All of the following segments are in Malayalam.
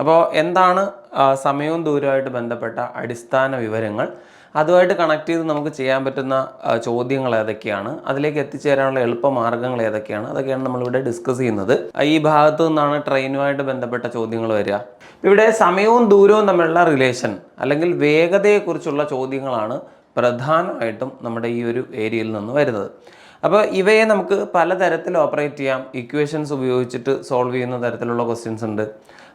അപ്പോൾ എന്താണ് സമയവും ദൂരവുമായിട്ട് ബന്ധപ്പെട്ട അടിസ്ഥാന വിവരങ്ങൾ, അതുമായിട്ട് കണക്ട് ചെയ്ത് നമുക്ക് ചെയ്യാൻ പറ്റുന്ന ചോദ്യങ്ങൾ ഏതൊക്കെയാണ്, അതിലേക്ക് എത്തിച്ചേരാനുള്ള എളുപ്പമാർഗ്ഗങ്ങൾ ഏതൊക്കെയാണ്, അതൊക്കെയാണ് നമ്മളിവിടെ ഡിസ്കസ് ചെയ്യുന്നത്. ഈ ഭാഗത്തു നിന്നാണ് ട്രെയിനുമായിട്ട് ബന്ധപ്പെട്ട ചോദ്യങ്ങൾ വരിക. ഇവിടെ സമയവും ദൂരവും തമ്മിലുള്ള റിലേഷൻ അല്ലെങ്കിൽ വേഗതയെക്കുറിച്ചുള്ള ചോദ്യങ്ങളാണ് പ്രധാനമായിട്ടും നമ്മുടെ ഈ ഒരു ഏരിയയിൽ നിന്ന് വരുന്നത്. അപ്പോൾ ഇവയെ നമുക്ക് പലതരത്തിൽ ഓപ്പറേറ്റ് ചെയ്യാം. ഇക്വേഷൻസ് ഉപയോഗിച്ചിട്ട് സോൾവ് ചെയ്യുന്ന തരത്തിലുള്ള ക്വസ്റ്റ്യൻസ് ഉണ്ട്.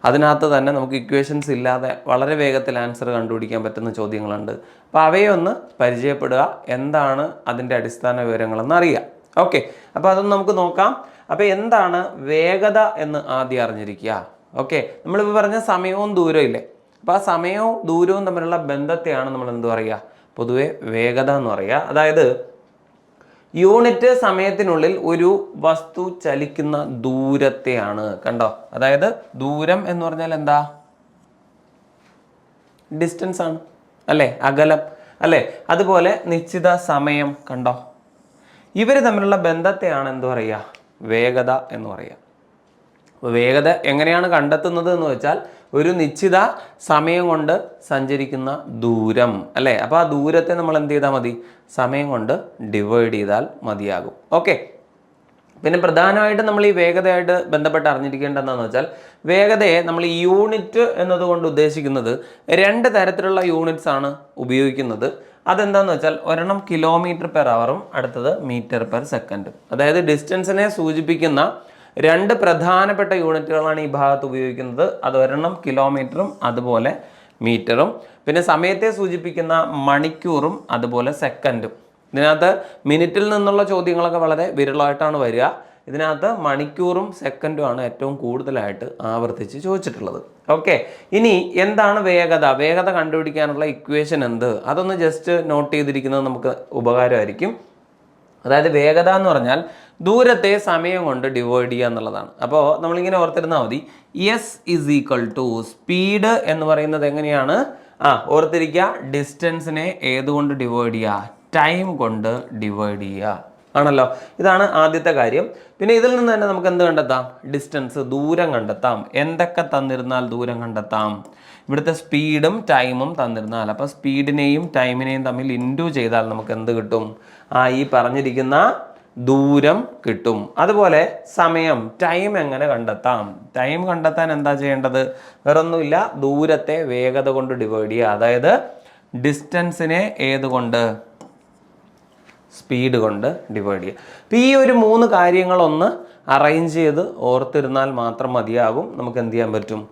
അതിനകത്ത് തന്നെ നമുക്ക് ഇക്വേഷൻസ് ഇല്ലാതെ വളരെ വേഗത്തിൽ ആൻസർ കണ്ടുപിടിക്കാൻ പറ്റുന്ന ചോദ്യങ്ങളുണ്ട്. അപ്പോൾ അവയെ ഒന്ന് പരിചയപ്പെടുക, എന്താണ് അതിൻ്റെ അടിസ്ഥാന വിവരങ്ങളെന്ന് അറിയുക. ഓക്കെ, അപ്പോൾ അതൊന്ന് നമുക്ക് നോക്കാം. അപ്പോൾ എന്താണ് വേഗത എന്ന് ആദ്യം അറിഞ്ഞിരിക്കുക. ഓക്കെ, നമ്മളിപ്പോൾ പറഞ്ഞ സമയവും ദൂരവും ഇല്ലേ, അപ്പോൾ ആ സമയവും ദൂരവും തമ്മിലുള്ള ബന്ധത്തെയാണ് നമ്മൾ എന്ത് പറയുക, പൊതുവെ വേഗത എന്ന് പറയുക. അതായത് യൂണിറ്റ് സമയത്തിനുള്ളിൽ ഒരു വസ്തു ചലിക്കുന്ന ദൂരത്തെയാണ്. കണ്ടോ, അതായത് ദൂരം എന്ന് പറഞ്ഞാൽ എന്താ, ഡിസ്റ്റൻസ് ആണ് അല്ലേ, അകലം അല്ലേ. അതുപോലെ നിശ്ചിത സമയം, കണ്ടോ, ഇവർ തമ്മിലുള്ള ബന്ധത്തെയാണ് എന്ത് പറയുക, വേഗത എന്ന് പറയുക. അപ്പോൾ വേഗത എങ്ങനെയാണ് കണ്ടെത്തുന്നത് എന്ന് വെച്ചാൽ ഒരു നിശ്ചിത സമയം കൊണ്ട് സഞ്ചരിക്കുന്ന ദൂരം അല്ലേ. അപ്പോൾ ആ ദൂരത്തെ നമ്മൾ എന്ത് ചെയ്താൽ മതി, സമയം കൊണ്ട് ഡിവൈഡ് ചെയ്താൽ മതിയാകും. ഓക്കെ, പിന്നെ പ്രധാനമായിട്ടും നമ്മൾ ഈ വേഗതയായിട്ട് ബന്ധപ്പെട്ട് അറിഞ്ഞിരിക്കേണ്ടത് എന്താണെന്ന് വെച്ചാൽ, വേഗതയെ നമ്മൾ യൂണിറ്റ് എന്നതുകൊണ്ട് ഉദ്ദേശിക്കുന്നത് രണ്ട് തരത്തിലുള്ള യൂണിറ്റ്സ് ആണ് ഉപയോഗിക്കുന്നത്. അതെന്താണെന്ന് വെച്ചാൽ ഒരെണ്ണം km/h അടുത്തത് m/s. അതായത് ഡിസ്റ്റൻസിനെ സൂചിപ്പിക്കുന്ന രണ്ട് പ്രധാനപ്പെട്ട യൂണിറ്റുകളാണ് ഈ ഭാഗത്ത് ഉപയോഗിക്കുന്നത്. അത് ഒരെണ്ണം കിലോമീറ്ററും അതുപോലെ മീറ്ററും, പിന്നെ സമയത്തെ സൂചിപ്പിക്കുന്ന മണിക്കൂറും അതുപോലെ സെക്കൻഡും. ഇതിനകത്ത് മിനിറ്റിൽ നിന്നുള്ള ചോദ്യങ്ങളൊക്കെ വളരെ വിരളമായിട്ടാണ് വരിക. ഇതിനകത്ത് മണിക്കൂറും സെക്കൻഡുമാണ് ഏറ്റവും കൂടുതലായിട്ട് ആവർത്തിച്ച് ചോദിച്ചിട്ടുള്ളത്. ഓക്കെ, ഇനി എന്താണ് വേഗത, വേഗത കണ്ടുപിടിക്കാനുള്ള ഇക്വേഷൻ എന്ത്, അതൊന്ന് ജസ്റ്റ് നോട്ട് ചെയ്തിരിക്കുന്നത് നമുക്ക് ഉപകാരമായിരിക്കും. അതായത് വേഗത എന്ന് പറഞ്ഞാൽ ദൂരത്തെ സമയം കൊണ്ട് ഡിവൈഡ് ചെയ്യുക എന്നുള്ളതാണ്. അപ്പോൾ നമ്മളിങ്ങനെ ഓർത്തിരുന്നാൽ മതി, S is equal to speed എന്ന് പറയുന്നത് എങ്ങനെയാണ്, ഓർത്തിരിക്കുക, ഡിസ്റ്റൻസിനെ ഏതുകൊണ്ട് ഡിവൈഡ് ചെയ്യുക, ടൈം കൊണ്ട് ഡിവൈഡ് ചെയ്യുക ആണല്ലോ. ഇതാണ് ആദ്യത്തെ കാര്യം. പിന്നെ ഇതിൽ നിന്ന് തന്നെ നമുക്ക് എന്ത് കണ്ടെത്താം, ഡിസ്റ്റൻസ്, ദൂരം കണ്ടെത്താം. എന്തൊക്കെ തന്നിരുന്നാൽ ദൂരം കണ്ടെത്താം, ഇവിടുത്തെ സ്പീഡും ടൈമും തന്നിരുന്നാൽ, അപ്പോൾ സ്പീഡിനെയും ടൈമിനെയും തമ്മിൽ ഇൻറ്റു ചെയ്താൽ നമുക്ക് എന്ത് കിട്ടും, ഈ പറഞ്ഞിരിക്കുന്ന ദൂരം കിട്ടും. അതുപോലെ സമയം, ടൈം എങ്ങനെ കണ്ടെത്താം, ടൈം കണ്ടെത്താൻ എന്താ ചെയ്യേണ്ടത്, വേറൊന്നുമില്ല, ദൂരത്തെ വേഗത കൊണ്ട് ഡിവൈഡ് ചെയ്യുക. അതായത് ഡിസ്റ്റൻസിനെ ഏതുകൊണ്ട്, സ്പീഡ് കൊണ്ട് ഡിവൈഡ് ചെയ്യുക. അപ്പോൾ ഈ ഒരു മൂന്ന് കാര്യങ്ങളൊന്ന് അറേഞ്ച് ചെയ്ത് ഓർത്തിരുന്നാൽ മാത്രം മതിയാകും. നമുക്ക് എന്ത് ചെയ്യാൻ പറ്റും,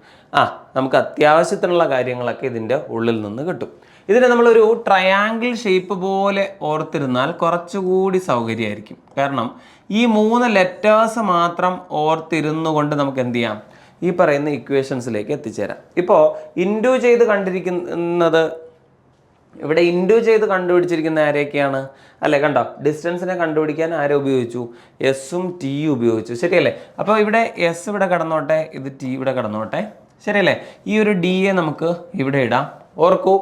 നമുക്ക് അത്യാവശ്യത്തിനുള്ള കാര്യങ്ങളൊക്കെ ഇതിൻ്റെ ഉള്ളിൽ നിന്ന് കിട്ടും. ഇതിനെ നമ്മളൊരു ട്രയാങ്കിൾ ഷേപ്പ് പോലെ ഓർത്തിരുന്നാൽ കുറച്ചുകൂടി സൗകര്യമായിരിക്കും. കാരണം ഈ മൂന്ന് ലെറ്റേഴ്സ് മാത്രം ഓർത്തിരുന്നു കൊണ്ട് നമുക്ക് എന്ത് ചെയ്യാം, ഈ പറയുന്ന ഇക്വേഷൻസിലേക്ക് എത്തിച്ചേരാം. ഇപ്പോൾ ഇൻറ്റു ചെയ്ത് കണ്ടിരിക്കുന്നത്, ഇവിടെ ഇൻറ്റു ചെയ്ത് കണ്ടുപിടിച്ചിരിക്കുന്ന ആരെയൊക്കെയാണ് അല്ലേ, കണ്ടോ, ഡിസ്റ്റൻസിനെ കണ്ടുപിടിക്കാൻ ആരെ ഉപയോഗിച്ചു, എസും ടിയും ഉപയോഗിച്ചു, ശരിയല്ലേ. അപ്പോൾ ഇവിടെ എസ് ഇവിടെ കിടന്നോട്ടെ, ഇത് ടി ഇവിടെ കിടന്നോട്ടെ, ശരിയല്ലേ. ഈ ഒരു ഡി എ നമുക്ക് ഇവിടെ ഇടാം. ഓർക്കൂ,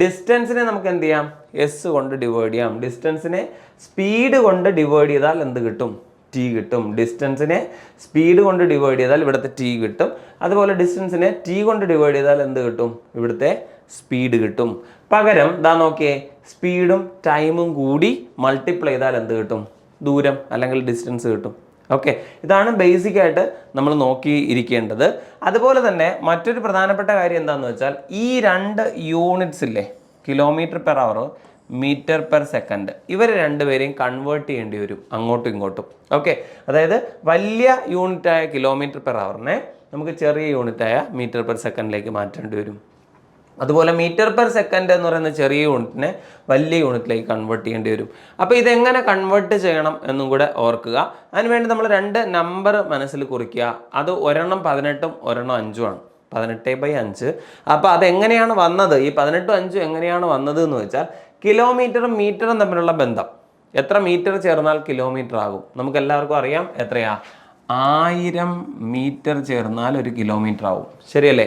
ഡിസ്റ്റൻസിനെ നമുക്ക് എന്ത് ചെയ്യാം, എസ് കൊണ്ട് ഡിവൈഡ് ചെയ്യാം. ഡിസ്റ്റൻസിനെ സ്പീഡ് കൊണ്ട് ഡിവൈഡ് ചെയ്താൽ എന്ത് കിട്ടും, ടി കിട്ടും. ഡിസ്റ്റൻസിനെ സ്പീഡ് കൊണ്ട് ഡിവൈഡ് ചെയ്താൽ ഇവിടുത്തെ ടി കിട്ടും. അതുപോലെ ഡിസ്റ്റൻസിനെ ടി കൊണ്ട് ഡിവൈഡ് ചെയ്താൽ എന്ത് കിട്ടും, ഇവിടുത്തെ സ്പീഡ് കിട്ടും. പകരം ദാ നോക്കിയേ, സ്പീഡും ടൈമും കൂടി മൾട്ടിപ്ലൈ ചെയ്താൽ എന്ത് കിട്ടും, ദൂരം അല്ലെങ്കിൽ ഡിസ്റ്റൻസ് കിട്ടും. ഓക്കെ, ഇതാണ് ബേസിക് ആയിട്ട് നമ്മൾ നോക്കി ഇരിക്കേണ്ടത്. അതുപോലെ തന്നെ മറ്റൊരു പ്രധാനപ്പെട്ട കാര്യം എന്താണെന്ന് വെച്ചാൽ, ഈ രണ്ട് യൂണിറ്റ്സ് ഇല്ലേ, km/h m/s, ഇവർ രണ്ടുപേരെയും കൺവേർട്ട് ചെയ്യേണ്ടി വരും അങ്ങോട്ടും ഇങ്ങോട്ടും. ഓക്കെ, അതായത് വലിയ യൂണിറ്റായ km/h നമുക്ക് ചെറിയ യൂണിറ്റായ m/s മാറ്റേണ്ടി വരും. അതുപോലെ m/s എന്ന് പറയുന്ന ചെറിയ യൂണിറ്റിനെ വലിയ യൂണിറ്റിലേക്ക് കൺവേർട്ട് ചെയ്യേണ്ടി വരും. അപ്പോൾ ഇതെങ്ങനെ കൺവേർട്ട് ചെയ്യണം എന്നും കൂടെ ഓർക്കുക. അതിനുവേണ്ടി നമ്മൾ രണ്ട് നമ്പർ മനസ്സിൽ കുറിക്കുക. അത് ഒരെണ്ണം 18ഉം ഒരെണ്ണം 5ഉം ആണ്, 18/5. അപ്പോൾ അതെങ്ങനെയാണ് വന്നത്, ഈ 18ഉം 5ഉം എങ്ങനെയാണ് വന്നത് എന്ന് വെച്ചാൽ, കിലോമീറ്ററും മീറ്ററും തമ്മിലുള്ള ബന്ധം, എത്ര മീറ്റർ ചേർന്നാൽ കിലോമീറ്റർ ആകും, നമുക്ക് എല്ലാവർക്കും അറിയാം. എത്രയാ, 1000 മീറ്റർ ചേർന്നാൽ ഒരു കിലോമീറ്റർ ആവും, ശരിയല്ലേ.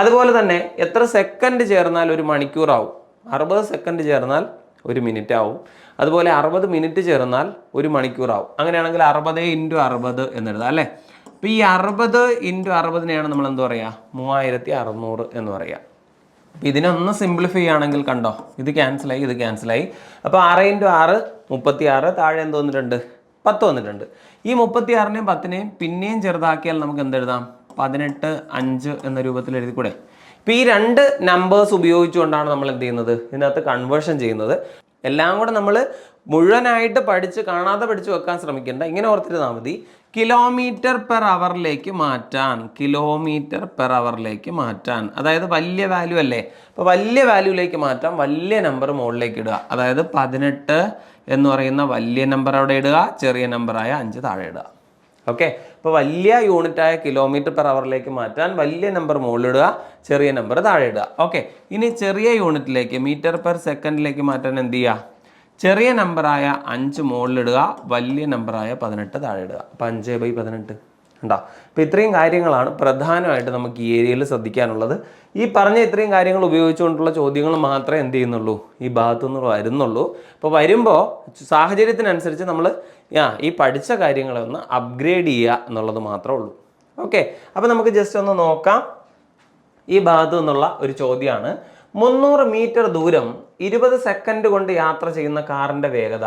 അതുപോലെ തന്നെ എത്ര സെക്കൻഡ് ചേർന്നാൽ ഒരു മണിക്കൂറാവും, 60 സെക്കൻഡ് ചേർന്നാൽ ഒരു മിനിറ്റ് ആവും. അതുപോലെ 60 മിനിറ്റ് ചേർന്നാൽ ഒരു മണിക്കൂറാവും. അങ്ങനെയാണെങ്കിൽ 60 × 60 എന്നെഴുതാം അല്ലേ. അപ്പോൾ ഈ 60 × 60 നമ്മൾ എന്ത് പറയുക 3600 എന്ന് പറയുക. അപ്പോൾ ഇതിനൊന്ന് സിംപ്ലിഫൈ ആണെങ്കിൽ കണ്ടോ, ഇത് ക്യാൻസലായി, ഇത് ക്യാൻസലായി. അപ്പോൾ 6 × 6 36, താഴെ എന്ത് വന്നിട്ടുണ്ട് 10 വന്നിട്ടുണ്ട്. ഈ 36നെയും 10നെയും പിന്നെയും ചെറുതാക്കിയാൽ നമുക്ക് എന്തെഴുതാം 18 5 എന്ന രൂപത്തിൽ എഴുതി കൂടെ. ഇപ്പോൾ ഈ രണ്ട് നമ്പേഴ്സ് ഉപയോഗിച്ചുകൊണ്ടാണ് നമ്മൾ എന്ത് ചെയ്യുന്നത്, ഇതിനകത്ത് കൺവേർഷൻ ചെയ്യുന്നത്. എല്ലാം കൂടെ നമ്മൾ മുഴുവനായിട്ട് കാണാതെ പഠിച്ച് വെക്കാൻ ശ്രമിക്കേണ്ട. ഇങ്ങനെ ഓർത്തിരുന്നാൽ മതി, കിലോമീറ്റർ പെർ അവറിലേക്ക് മാറ്റാൻ, കിലോമീറ്റർ പെർ അവറിലേക്ക് മാറ്റാൻ, അതായത് വലിയ വാല്യൂ അല്ലേ, അപ്പോൾ വലിയ വാല്യൂയിലേക്ക് മാറ്റാൻ വലിയ നമ്പർ മുകളിലേക്ക് ഇടുക. അതായത് 18 എന്ന് പറയുന്ന വലിയ നമ്പർ അവിടെ ഇടുക, ചെറിയ നമ്പറായ 5 താഴെ ഇടുക. ഓക്കെ, അപ്പോൾ വലിയ യൂണിറ്റായ കിലോമീറ്റർ പെർ അവറിലേക്ക് മാറ്റാൻ വലിയ നമ്പർ മുകളിലിടുക, ചെറിയ നമ്പർ താഴെ ഇടുക. ഓക്കെ, ഇനി ചെറിയ യൂണിറ്റിലേക്ക് മീറ്റർ പെർ സെക്കൻഡിലേക്ക് മാറ്റാൻ എന്ത് ചെയ്യുക, ചെറിയ നമ്പറായ 5 മുകളിലിടുക, വലിയ നമ്പറായ 18 താഴെ ഇടുക. അപ്പോൾ 5/18 ഉണ്ടോ. അപ്പോൾ ഇത്രയും കാര്യങ്ങളാണ് പ്രധാനമായിട്ട് നമുക്ക് ഈ ഏരിയയിൽ ശ്രദ്ധിക്കാനുള്ളത്. ഈ പറഞ്ഞ ഇത്രയും കാര്യങ്ങൾ ഉപയോഗിച്ചുകൊണ്ടുള്ള ചോദ്യങ്ങൾ മാത്രമേ എന്ത് ചെയ്യുന്നുള്ളൂ, ഈ ഭാഗത്തുനിന്ന് വരുന്നുള്ളൂ. അപ്പോൾ വരുമ്പോൾ സാഹചര്യത്തിനനുസരിച്ച് നമ്മൾ ഈ പഠിച്ച കാര്യങ്ങളെ ഒന്ന് അപ്ഗ്രേഡ് ചെയ്യുക എന്നുള്ളത് മാത്രമേ ഉള്ളൂ. ഓക്കെ, അപ്പോൾ നമുക്ക് ജസ്റ്റ് ഒന്ന് നോക്കാം. ഈ ഭാഗത്തു നിന്നുള്ള ഒരു ചോദ്യമാണ്, 300 മീറ്റർ ദൂരം 20 സെക്കൻഡ് കൊണ്ട് യാത്ര ചെയ്യുന്ന കാറിൻ്റെ വേഗത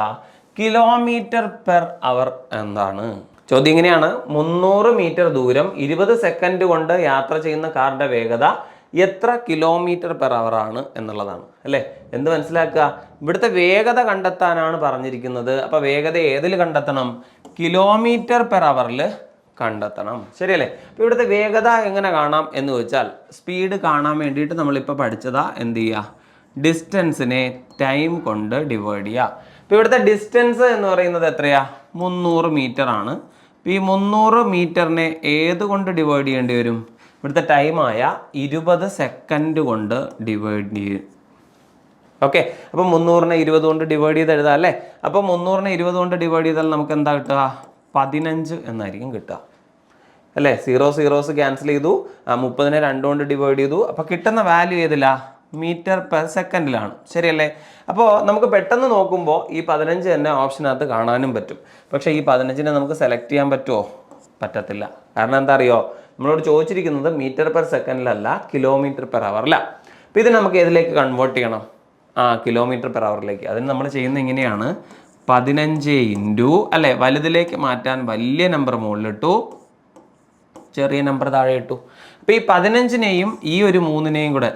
കിലോമീറ്റർ പെർ അവർ എന്താണ്? ചോദ്യം ഇങ്ങനെയാണ്, 300 മീറ്റർ ദൂരം 20 സെക്കൻഡ് കൊണ്ട് യാത്ര ചെയ്യുന്ന കാറിൻ്റെ വേഗത എത്ര കിലോമീറ്റർ പെർ അവർ ആണ് എന്നുള്ളതാണ് അല്ലേ. എന്ത് മനസ്സിലാക്കുക, ഇവിടുത്തെ വേഗത കണ്ടെത്താനാണ് പറഞ്ഞിരിക്കുന്നത്. അപ്പോൾ വേഗത ഏതിൽ കണ്ടെത്തണം, കിലോമീറ്റർ പെർ അവറിൽ കണ്ടെത്തണം, ശരിയല്ലേ. അപ്പോൾ ഇവിടുത്തെ വേഗത എങ്ങനെ കാണാം എന്ന് വെച്ചാൽ, സ്പീഡ് കാണാൻ വേണ്ടിയിട്ട് നമ്മളിപ്പോൾ പഠിച്ചതാ എന്ത് ചെയ്യുക, ഡിസ്റ്റൻസിനെ ടൈം കൊണ്ട് ഡിവൈഡ് ചെയ്യുക. അപ്പോൾ ഇവിടുത്തെ ഡിസ്റ്റൻസ് എന്ന് പറയുന്നത് എത്രയാ, 300 മീറ്റർ ആണ്. അപ്പോൾ ഈ 300 മീറ്ററിനെ ഏത് കൊണ്ട് ഡിവൈഡ് ചെയ്യേണ്ടി വരും, ഇവിടുത്തെ ടൈമായ 20 സെക്കൻഡ് കൊണ്ട് ഡിവൈഡ് ചെയ്യും. ഓക്കെ, അപ്പോൾ 300നെ 20 കൊണ്ട് ഡിവൈഡ് ചെയ്ത് എഴുതാം അല്ലേ. അപ്പോൾ 300നെ 20 കൊണ്ട് ഡിവൈഡ് ചെയ്താൽ നമുക്ക് എന്താ കിട്ടുക, 15 എന്നായിരിക്കും കിട്ടുക അല്ലേ. 0 ക്യാൻസൽ ചെയ്തു, 30നെ 2 കൊണ്ട് ഡിവൈഡ് ചെയ്തു. അപ്പോൾ കിട്ടുന്ന വാല്യൂ ഏതില്ല, മീറ്റർ പെർ സെക്കൻഡിലാണ്, ശരിയല്ലേ. അപ്പോൾ നമുക്ക് പെട്ടെന്ന് നോക്കുമ്പോൾ ഈ 15 തന്നെ ഓപ്ഷനകത്ത് കാണാനും പറ്റും. പക്ഷേ ഈ 15നെ നമുക്ക് സെലക്ട് ചെയ്യാൻ പറ്റുമോ, പറ്റത്തില്ല. കാരണം എന്താ അറിയോ, നമ്മളോട് ചോദിച്ചിരിക്കുന്നത് മീറ്റർ പെർ സെക്കൻഡിലല്ല, കിലോമീറ്റർ പെർ അവറില. അപ്പോൾ ഇത് നമുക്ക് ഏതിലേക്ക് കൺവേർട്ട് ചെയ്യണം, കിലോമീറ്റർ പെർ അവറിലേക്ക്. അതിന് നമ്മൾ ചെയ്യുന്നത് ഇങ്ങനെയാണ്, 15 ഇൻറ്റു അല്ലേ, വലുതിലേക്ക് മാറ്റാൻ വലിയ നമ്പർ മുകളിലിട്ടു, ചെറിയ നമ്പർ താഴെ ഇട്ടു. അപ്പോൾ ഈ 15നെയും ഈ ഒരു 3നെയും കൂടെ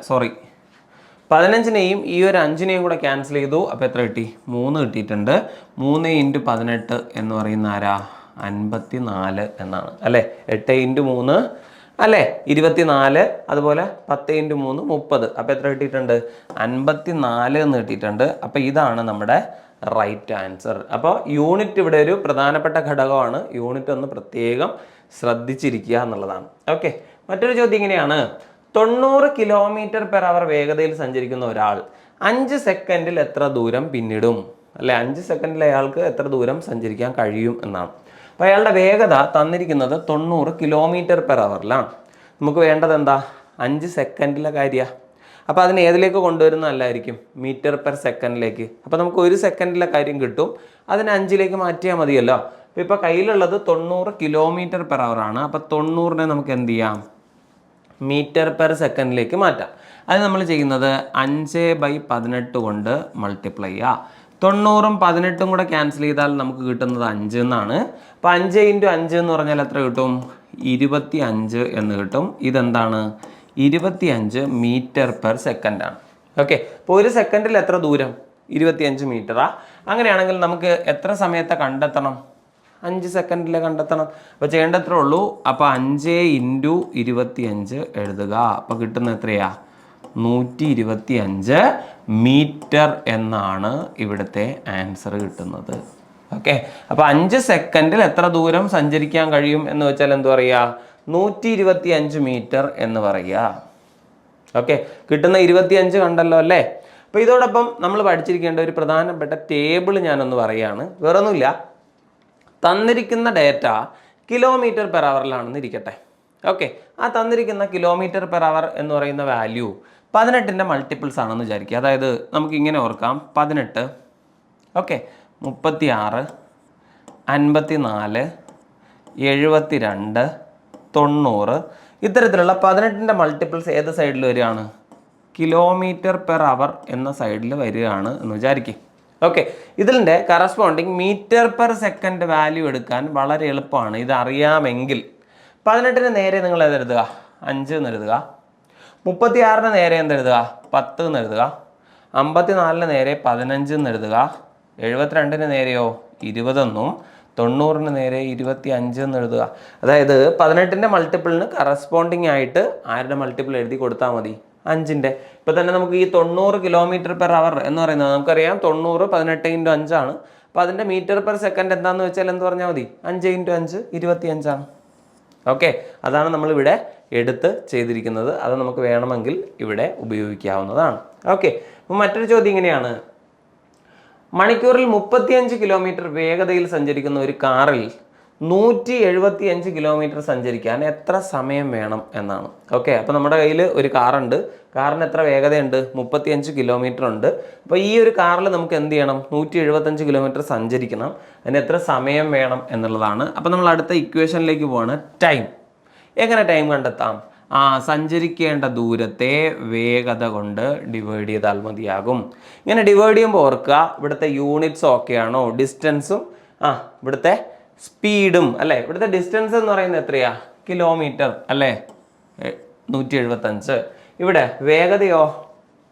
15നെയും ഈ ഒരു 5നെയും കൂടെ ക്യാൻസൽ ചെയ്തു. അപ്പോൾ എത്ര കിട്ടി, 3 കിട്ടിയിട്ടുണ്ട്. 3 × 18 എന്ന് പറയുന്ന ആരാ, 54 എന്നാണ് അല്ലേ. 8 × 3 അല്ലേ 24, അതുപോലെ 10 × 3 30. അപ്പോൾ എത്ര കിട്ടിയിട്ടുണ്ട്, 54 എന്ന് കിട്ടിയിട്ടുണ്ട്. അപ്പോൾ ഇതാണ് നമ്മുടെ റൈറ്റ് ആൻസർ. അപ്പോൾ യൂണിറ്റ് ഇവിടെ ഒരു പ്രധാനപ്പെട്ട ഘടകമാണ്. യൂണിറ്റ് ഒന്ന് പ്രത്യേകം ശ്രദ്ധിച്ചിരിക്കുക എന്നുള്ളതാണ്. ഓക്കെ, മറ്റൊരു ചോദ്യം ഇങ്ങനെയാണ്, 90 കിലോമീറ്റർ പെർ അവർ വേഗതയിൽ സഞ്ചരിക്കുന്ന ഒരാൾ 5 സെക്കൻഡിൽ എത്ര ദൂരം പിന്നിടും അല്ലെ. 5 സെക്കൻഡിൽ അയാൾക്ക് എത്ര ദൂരം സഞ്ചരിക്കാൻ കഴിയും എന്നാണ്. അപ്പോൾ അയാളുടെ വേഗത തന്നിരിക്കുന്നത് 90 കിലോമീറ്റർ പെർ അവറിലാണ്. നമുക്ക് വേണ്ടത് എന്താ, 5 സെക്കൻഡിലെ കാര്യമാണ്. അപ്പോൾ അതിന് ഏതിലേക്ക് കൊണ്ടുവരുന്നതല്ലായിരിക്കും, മീറ്റർ പെർ സെക്കൻഡിലേക്ക്. അപ്പോൾ നമുക്ക് 1 സെക്കൻഡിലെ കാര്യം കിട്ടും, അതിന് 5ലേക്ക് മാറ്റിയാൽ മതിയല്ലോ. അപ്പോൾ ഇപ്പോൾ കയ്യിലുള്ളത് 90 കിലോമീറ്റർ പെർ അവർ ആണ്. അപ്പോൾ 90നെ നമുക്ക് എന്ത് ചെയ്യാം, മീറ്റർ പെർ സെക്കൻഡിലേക്ക് മാറ്റാം. അത് നമ്മൾ ചെയ്യുന്നത് 5/18 കൊണ്ട് മൾട്ടിപ്ലൈ ചെയ്യുക. 90ഉം 18ഉം കൂടെ ക്യാൻസൽ ചെയ്താൽ നമുക്ക് കിട്ടുന്നത് 5 എന്നാണ്. അപ്പോൾ 5 × 5 എന്ന് പറഞ്ഞാൽ എത്ര കിട്ടും, 25 എന്ന് കിട്ടും. ഇതെന്താണ്, 25 മീറ്റർ പെർ സെക്കൻഡാണ്. ഓക്കെ, അപ്പോൾ 1 സെക്കൻഡിൽ എത്ര ദൂരം, 25 മീറ്ററാ. അങ്ങനെയാണെങ്കിൽ നമുക്ക് എത്ര സമയത്തെ കണ്ടെത്തണം, 5 സെക്കൻഡിൽ കണ്ടെത്തണം. അപ്പോൾ ചെയ്യേണ്ടത്രേ ഉള്ളൂ. അപ്പോൾ 5 × 25 എഴുതുക. അപ്പോൾ കിട്ടുന്ന എത്രയാ, 125 മീറ്റർ എന്നാണ് ഇവിടുത്തെ ആൻസർ കിട്ടുന്നത്. ഓക്കെ, അപ്പോൾ 5 സെക്കൻഡിൽ എത്ര ദൂരം സഞ്ചരിക്കാൻ കഴിയും എന്ന് വെച്ചാൽ എന്ത് പറയുക, 125 മീറ്റർ എന്ന് പറയുക. ഓക്കെ, കിട്ടുന്ന 25 കണ്ടല്ലോ അല്ലേ. അപ്പോൾ ഇതോടൊപ്പം നമ്മൾ പഠിച്ചിരിക്കേണ്ട ഒരു പ്രധാനപ്പെട്ട ടേബിൾ ഞാനൊന്ന് പറയുകയാണ്. വേറൊന്നുമില്ല, തന്നിരിക്കുന്ന ഡേറ്റ കിലോമീറ്റർ പെർ അവറിലാണെന്ന് ഇരിക്കട്ടെ. ഓക്കെ, ആ തന്നിരിക്കുന്ന കിലോമീറ്റർ പെർ അവർ എന്ന് പറയുന്ന വാല്യൂ 18ൻ്റെ മൾട്ടിപ്പിൾസ് ആണെന്ന് വിചാരിക്കുക. അതായത് നമുക്ക് ഇങ്ങനെ ഓർക്കാം, 18, ഓക്കെ, 36, 54, 72, 90. ഇത്തരത്തിലുള്ള 18ൻ്റെ മൾട്ടിപ്പിൾസ് ഏത് സൈഡിൽ വരികയാണ്? കിലോമീറ്റർ പെർ അവർ എന്ന സൈഡിൽ വരികയാണ് എന്ന് വിചാരിക്കും. ഓക്കെ, ഇതിൻ്റെ corresponding metre per second value എടുക്കാൻ വളരെ എളുപ്പമാണ് ഇത് അറിയാമെങ്കിൽ. 18ന് നേരെ നിങ്ങൾ ഏതെഴുതുക? 5 എന്ന് എഴുതുക. 36ന് നേരെ എന്തെഴുതുക? 10 എന്ന് എഴുതുക. 54ന് നേരെ 15 എന്ന് എഴുതുക. 72ന് നേരെയോ 20 എന്നും 90ന് നേരെ 25 എന്ന് എഴുതുക. അതായത് 18ൻ്റെ മൾട്ടിപ്പിളിന് കറസ്പോണ്ടിങ് ആയിട്ട് ആരുടെ മൾട്ടിപ്പിൾ എഴുതി കൊടുത്താൽ മതി? 5ൻ്റെ. ഇപ്പോൾ തന്നെ നമുക്ക് ഈ 90 കിലോമീറ്റർ പെർ അവർ എന്ന് പറയുന്നത് നമുക്കറിയാം 90 18 × 5 ആണ്. അപ്പോൾ അതിൻ്റെ മീറ്റർ പെർ സെക്കൻഡ് എന്താണെന്ന് വെച്ചാൽ എന്ത് പറഞ്ഞാൽ മതി? 5 × 5 25 ആണ്. ഓക്കെ, അതാണ് നമ്മളിവിടെ എടുത്ത് ചെയ്തിരിക്കുന്നത്. അത് നമുക്ക് വേണമെങ്കിൽ ഇവിടെ ഉപയോഗിക്കാവുന്നതാണ്. ഓക്കെ, അപ്പോൾ മറ്റൊരു ചോദ്യം ഇങ്ങനെയാണ്. മണിക്കൂറിൽ 35 കിലോമീറ്റർ വേഗതയിൽ സഞ്ചരിക്കുന്ന ഒരു കാറിൽ 175 കിലോമീറ്റർ സഞ്ചരിക്കാൻ എത്ര സമയം വേണം എന്നാണ്. ഓക്കെ, അപ്പോൾ നമ്മുടെ കയ്യിൽ ഒരു കാറുണ്ട്. കാറിന് എത്ര വേഗതയുണ്ട്? 35 കിലോമീറ്റർ ഉണ്ട്. അപ്പോൾ ഈ ഒരു കാറിൽ നമുക്ക് എന്ത് ചെയ്യണം? 175 കിലോമീറ്റർ സഞ്ചരിക്കണം. അതിന് എത്ര സമയം വേണം എന്നുള്ളതാണ്. അപ്പോൾ നമ്മൾ അടുത്ത ഇക്വേഷനിലേക്ക് പോവാണ്. ടൈം. എങ്ങനെ ടൈം കണ്ടെത്താം? സഞ്ചരിക്കേണ്ട ദൂരത്തെ വേഗത കൊണ്ട് ഡിവൈഡ് ചെയ്താൽ മതിയാകും. ഇങ്ങനെ ഡിവൈഡ് ചെയ്യുമ്പോൾ ഓർക്കുക, ഇവിടുത്തെ യൂണിറ്റ്സ് ഓക്കെ ആണോ? ഡിസ്റ്റൻസും ഇവിടുത്തെ സ്പീഡും അല്ലേ? ഇവിടുത്തെ ഡിസ്റ്റൻസ് എന്ന് പറയുന്നത് എത്രയാ? കിലോമീറ്റർ അല്ലേ? 175. ഇവിടെ വേഗതയോ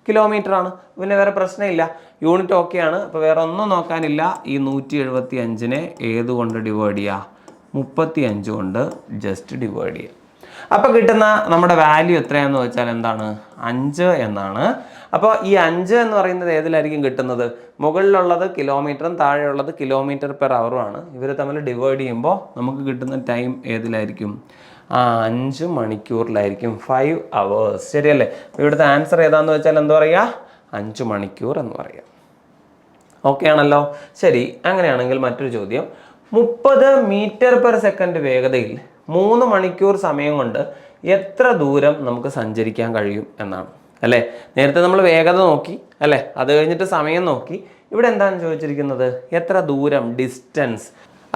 കിലോമീറ്റർ ആണ്. പിന്നെ വേറെ പ്രശ്നമില്ല, യൂണിറ്റ് ഓക്കെയാണ്. അപ്പോൾ വേറെ ഒന്നും നോക്കാനില്ല. ഈ 175നെ ഏതുകൊണ്ട് ഡിവൈഡ് ചെയ്യുക? 35 കൊണ്ട് ജസ്റ്റ് ഡിവൈഡ് ചെയ്യുക. അപ്പോൾ കിട്ടുന്ന നമ്മുടെ വാല്യൂ എത്രയാണെന്ന് വെച്ചാൽ എന്താണ്? 5 എന്നാണ്. അപ്പോൾ ഈ 5 എന്ന് പറയുന്നത് ഏതിലായിരിക്കും കിട്ടുന്നത്? മുകളിലുള്ളത് കിലോമീറ്ററും താഴെയുള്ളത് കിലോമീറ്റർ പെർ അവറുമാണ്. ഇവർ തമ്മിൽ ഡിവൈഡ് ചെയ്യുമ്പോൾ നമുക്ക് കിട്ടുന്ന ടൈം ഏതിലായിരിക്കും? 5 മണിക്കൂറിലായിരിക്കും. 5 hours. ശരിയല്ലേ? അപ്പോൾ ഇവിടുത്തെ ആൻസർ ഏതാണെന്ന് വെച്ചാൽ എന്താ പറയുക? 5 മണിക്കൂർ എന്ന് പറയാം. ഓക്കെ ആണല്ലോ? ശരി, അങ്ങനെയാണെങ്കിൽ മറ്റൊരു ചോദ്യം. 30 മീറ്റർ പെർ സെക്കൻഡ് വേഗതയിൽ 3 മണിക്കൂർ സമയം കൊണ്ട് എത്ര ദൂരം നമുക്ക് സഞ്ചരിക്കാൻ കഴിയും എന്നാണ്. അല്ലേ? നേരത്തെ നമ്മൾ വേഗത നോക്കി അല്ലേ? അത് കഴിഞ്ഞിട്ട് സമയം നോക്കി. ഇവിടെ എന്താണ് ചോദിച്ചിരിക്കുന്നത്? എത്ര ദൂരം, ഡിസ്റ്റൻസ്.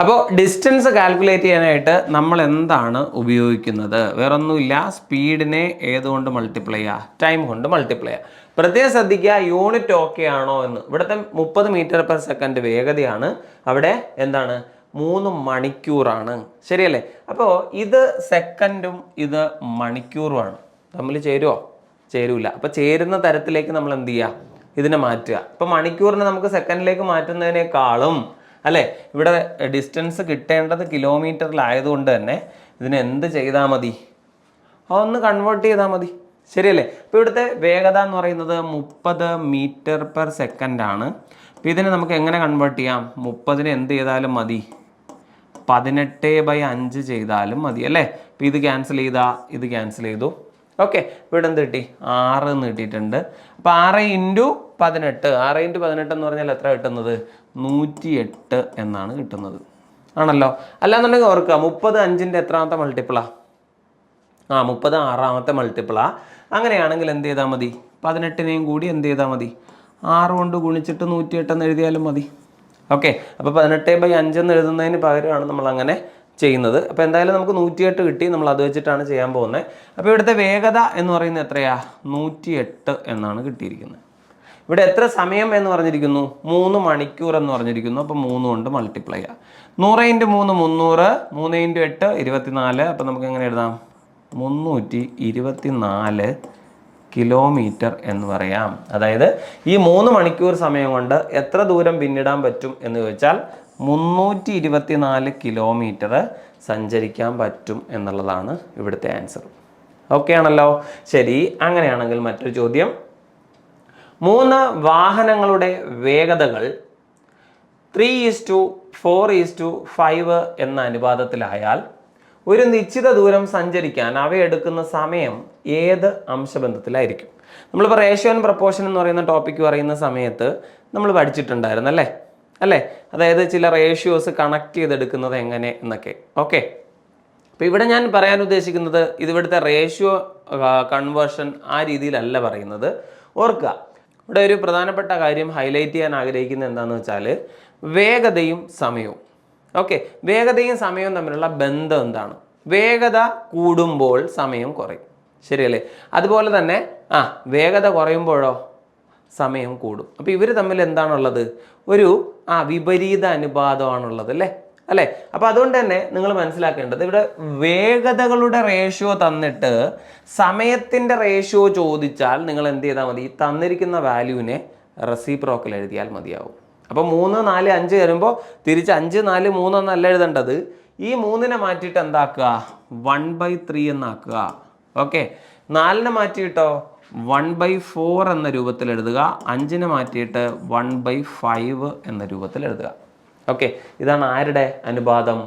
അപ്പോൾ ഡിസ്റ്റൻസ് കാൽക്കുലേറ്റ് ചെയ്യാനായിട്ട് നമ്മൾ എന്താണ് ഉപയോഗിക്കുന്നത്? വേറൊന്നുമില്ല, സ്പീഡിനെ ഏതുകൊണ്ട് മൾട്ടിപ്ലൈ ചെയ്യുക? ടൈം കൊണ്ട് മൾട്ടിപ്ലൈ ചെയ്യുക. പ്രത്യേകം ശ്രദ്ധിക്കുക, യൂണിറ്റ് ഓക്കെ ആണോ എന്ന്. ഇവിടുത്തെ 30 മീറ്റർ പെർ സെക്കൻഡ് വേഗതയാണ്. അവിടെ എന്താണ്? 3 മണിക്കൂറാണ്. ശരിയല്ലേ? അപ്പോൾ ഇത് സെക്കൻഡും ഇത് മണിക്കൂറുമാണ്. തമ്മിൽ ചേരുമോ? ചേരൂല. അപ്പോൾ ചേരുന്ന തരത്തിലേക്ക് നമ്മൾ എന്ത് ചെയ്യുക? ഇതിനെ മാറ്റുക. ഇപ്പോൾ മണിക്കൂറിനെ നമുക്ക് സെക്കൻഡിലേക്ക് മാറ്റുന്നതിനേക്കാളും അല്ലേ, ഇവിടെ ഡിസ്റ്റൻസ് കിട്ടേണ്ടത് കിലോമീറ്ററിലായതുകൊണ്ട് തന്നെ ഇതിനെ എന്ത് ചെയ്താൽ മതി? അതൊന്ന് കൺവേർട്ട് ചെയ്താൽ മതി. ശരിയല്ലേ? അപ്പോൾ ഇവിടുത്തെ വേഗത എന്ന് പറയുന്നത് 30 മീറ്റർ പെർ സെക്കൻഡ് ആണ്. അപ്പോൾ ഇതിനെ നമുക്ക് എങ്ങനെ കൺവേർട്ട് ചെയ്യാം? 30നെ എന്ത് ചെയ്താലും മതി? 18/5 ചെയ്താലും മതി അല്ലേ? അപ്പോൾ ഇത് ക്യാൻസൽ ചെയ്താൽ ഇത് ക്യാൻസൽ ചെയ്തു. ഓക്കെ, ഇവിടെ എന്ത് കിട്ടി? 6 എന്ന് കിട്ടിയിട്ടുണ്ട്. അപ്പോൾ 6 × 18. 6 × 18 എന്ന് പറഞ്ഞാൽ എത്ര കിട്ടുന്നത്? 108 എന്നാണ് കിട്ടുന്നത്. ആണല്ലോ? അല്ലാന്നുണ്ടെങ്കിൽ ഓർക്കുക, 30 5ൻ്റെ എത്രാമത്തെ മൾട്ടിപ്പിളാ? 30 6ാമത്തെ മൾട്ടിപ്പിളാ. അങ്ങനെയാണെങ്കിൽ എന്ത് ചെയ്താൽ മതി? 18നെയും കൂടി എന്ത് ചെയ്താൽ മതി? 6 കൊണ്ട് ഗുണിച്ചിട്ട് 108 എന്ന് എഴുതിയാലും മതി. ഓക്കെ, അപ്പോൾ 18/5 എന്ന് എഴുതുന്നതിന് പകരമാണ് നമ്മൾ അങ്ങനെ ചെയ്യുന്നത്. അപ്പോൾ എന്തായാലും നമുക്ക് 108 കിട്ടി. നമ്മൾ അത് വെച്ചിട്ടാണ് ചെയ്യാൻ പോകുന്നത്. അപ്പോൾ ഇവിടുത്തെ വേഗത എന്ന് പറയുന്നത് എത്രയാ? 108 എന്നാണ് കിട്ടിയിരിക്കുന്നത്. ഇവിടെ എത്ര സമയം എന്ന് പറഞ്ഞിരിക്കുന്നു? 3 മണിക്കൂർ എന്ന് പറഞ്ഞിരിക്കുന്നു. അപ്പോൾ 3 കൊണ്ട് മൾട്ടിപ്ലൈ ചെയ്യുക. 100 × 3 300, 3 × 8 24. അപ്പോൾ നമുക്ക് എങ്ങനെ എഴുതാം? 324 കിലോമീറ്റർ എന്ന് പറയാം. അതായത് ഈ 3 മണിക്കൂർ സമയം കൊണ്ട് എത്ര ദൂരം പിന്നിടാൻ പറ്റും എന്ന് ചോദിച്ചാൽ 324 കിലോമീറ്റർ സഞ്ചരിക്കാൻ പറ്റും എന്നുള്ളതാണ് ഇവിടുത്തെ ആൻസർ. ഓക്കെ ആണല്ലോ? ശരി, അങ്ങനെയാണെങ്കിൽ മറ്റൊരു ചോദ്യം. 3 വാഹനങ്ങളുടെ വേഗതകൾ 3:4:5 എന്ന അനുപാതത്തിലായാൽ ഒരു നിശ്ചിത ദൂരം സഞ്ചരിക്കാൻ അവയെടുക്കുന്ന സമയം ഏത് അംശബന്ധത്തിലായിരിക്കും? നമ്മളിപ്പോൾ റേഷ്യോ ആൻഡ് പ്രപ്പോർഷൻ എന്ന് പറയുന്ന ടോപ്പിക്ക് പറയുന്ന സമയത്ത് നമ്മൾ പഠിച്ചിട്ടുണ്ടായിരുന്നു അല്ലേ? അതായത് ചില റേഷ്യോസ് കണക്ട് ചെയ്തെടുക്കുന്നത് എങ്ങനെ എന്നൊക്കെ. ഓക്കെ, അപ്പോൾ ഇവിടെ ഞാൻ പറയാൻ ഉദ്ദേശിക്കുന്നത് ഇതിവിടുത്തെ റേഷ്യോ കൺവേർഷൻ ആ രീതിയിലല്ല പറയുന്നത്. ഓർക്കുക, ഇവിടെ ഒരു പ്രധാനപ്പെട്ട കാര്യം ഹൈലൈറ്റ് ചെയ്യാൻ ആഗ്രഹിക്കുന്നത് എന്താണെന്ന് വെച്ചാൽ വേഗതയും സമയവും. ഓക്കെ, വേഗതയും സമയവും തമ്മിലുള്ള ബന്ധം എന്താണ്? വേഗത കൂടുമ്പോൾ സമയം കുറയും. ശരിയല്ലേ? അതുപോലെ തന്നെ വേഗത കുറയുമ്പോഴോ സമയം കൂടും. അപ്പോൾ ഇവർ തമ്മിൽ എന്താണുള്ളത്? ഒരു വിപരീത അനുപാതമാണുള്ളത് അല്ലേ? അപ്പോൾ അതുകൊണ്ട് തന്നെ നിങ്ങൾ മനസ്സിലാക്കേണ്ടത്, ഇവിടെ വേഗതകളുടെ റേഷ്യോ തന്നിട്ട് സമയത്തിൻ്റെ റേഷ്യോ ചോദിച്ചാൽ നിങ്ങൾ എന്ത് ചെയ്താൽ മതി? തന്നിരിക്കുന്ന വാല്യൂവിനെ റെസിപ്രോക്കൽ എഴുതിയാൽ മതിയാവും. അപ്പോൾ 3, 4, 5 വരുമ്പോൾ തിരിച്ച് 5, 4, 3 എന്നല്ല എഴുതേണ്ടത്. ഈ 3നെ മാറ്റിയിട്ട് എന്താക്കുക? 1/3 എന്നാക്കുക. ഓക്കെ. 4നെ മാറ്റിയിട്ടോ 1/4 എന്ന രൂപത്തിൽ എഴുതുക. 5നെ മാറ്റിയിട്ട് 1/5 എന്ന രൂപത്തിൽ എഴുതുക. ഓക്കെ. ഇതാണ് ആരുടെ അനുപാതം?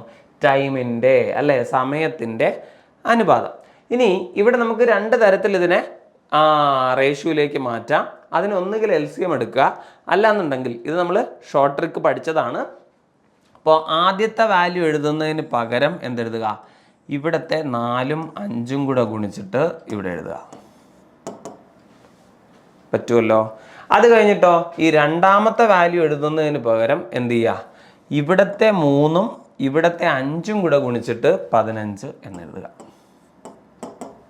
ടൈമിൻ്റെ അല്ലേ, സമയത്തിൻ്റെ അനുപാതം. ഇനി ഇവിടെ നമുക്ക് 2 തരത്തിൽ ഇതിനെ റേഷ്യോയിലേക്ക് മാറ്റാം. അതിനൊന്നുകിൽ LCM എടുക്കുക, അല്ലാന്നുണ്ടെങ്കിൽ ഇത് നമ്മൾ ഷോർട്ട് ട്രിക്ക് പഠിച്ചതാണ്. അപ്പോൾ ആദ്യത്തെ വാല്യൂ എഴുതുന്നതിന് പകരം എന്തെഴുതുക? ഇവിടുത്തെ 4ഉം 5ഉം കൂടെ ഗുണിച്ചിട്ട് ഇവിടെ എഴുതുക. പറ്റുമല്ലോ? അത് കഴിഞ്ഞിട്ടോ ഈ രണ്ടാമത്തെ വാല്യൂ എഴുതുന്നതിന് പകരം എന്ത് ചെയ്യുക? ഇവിടുത്തെ 3ഉം ഇവിടുത്തെ 5ഉം കൂടെ ഗുണിച്ചിട്ട് 15 എന്നെഴുതുക.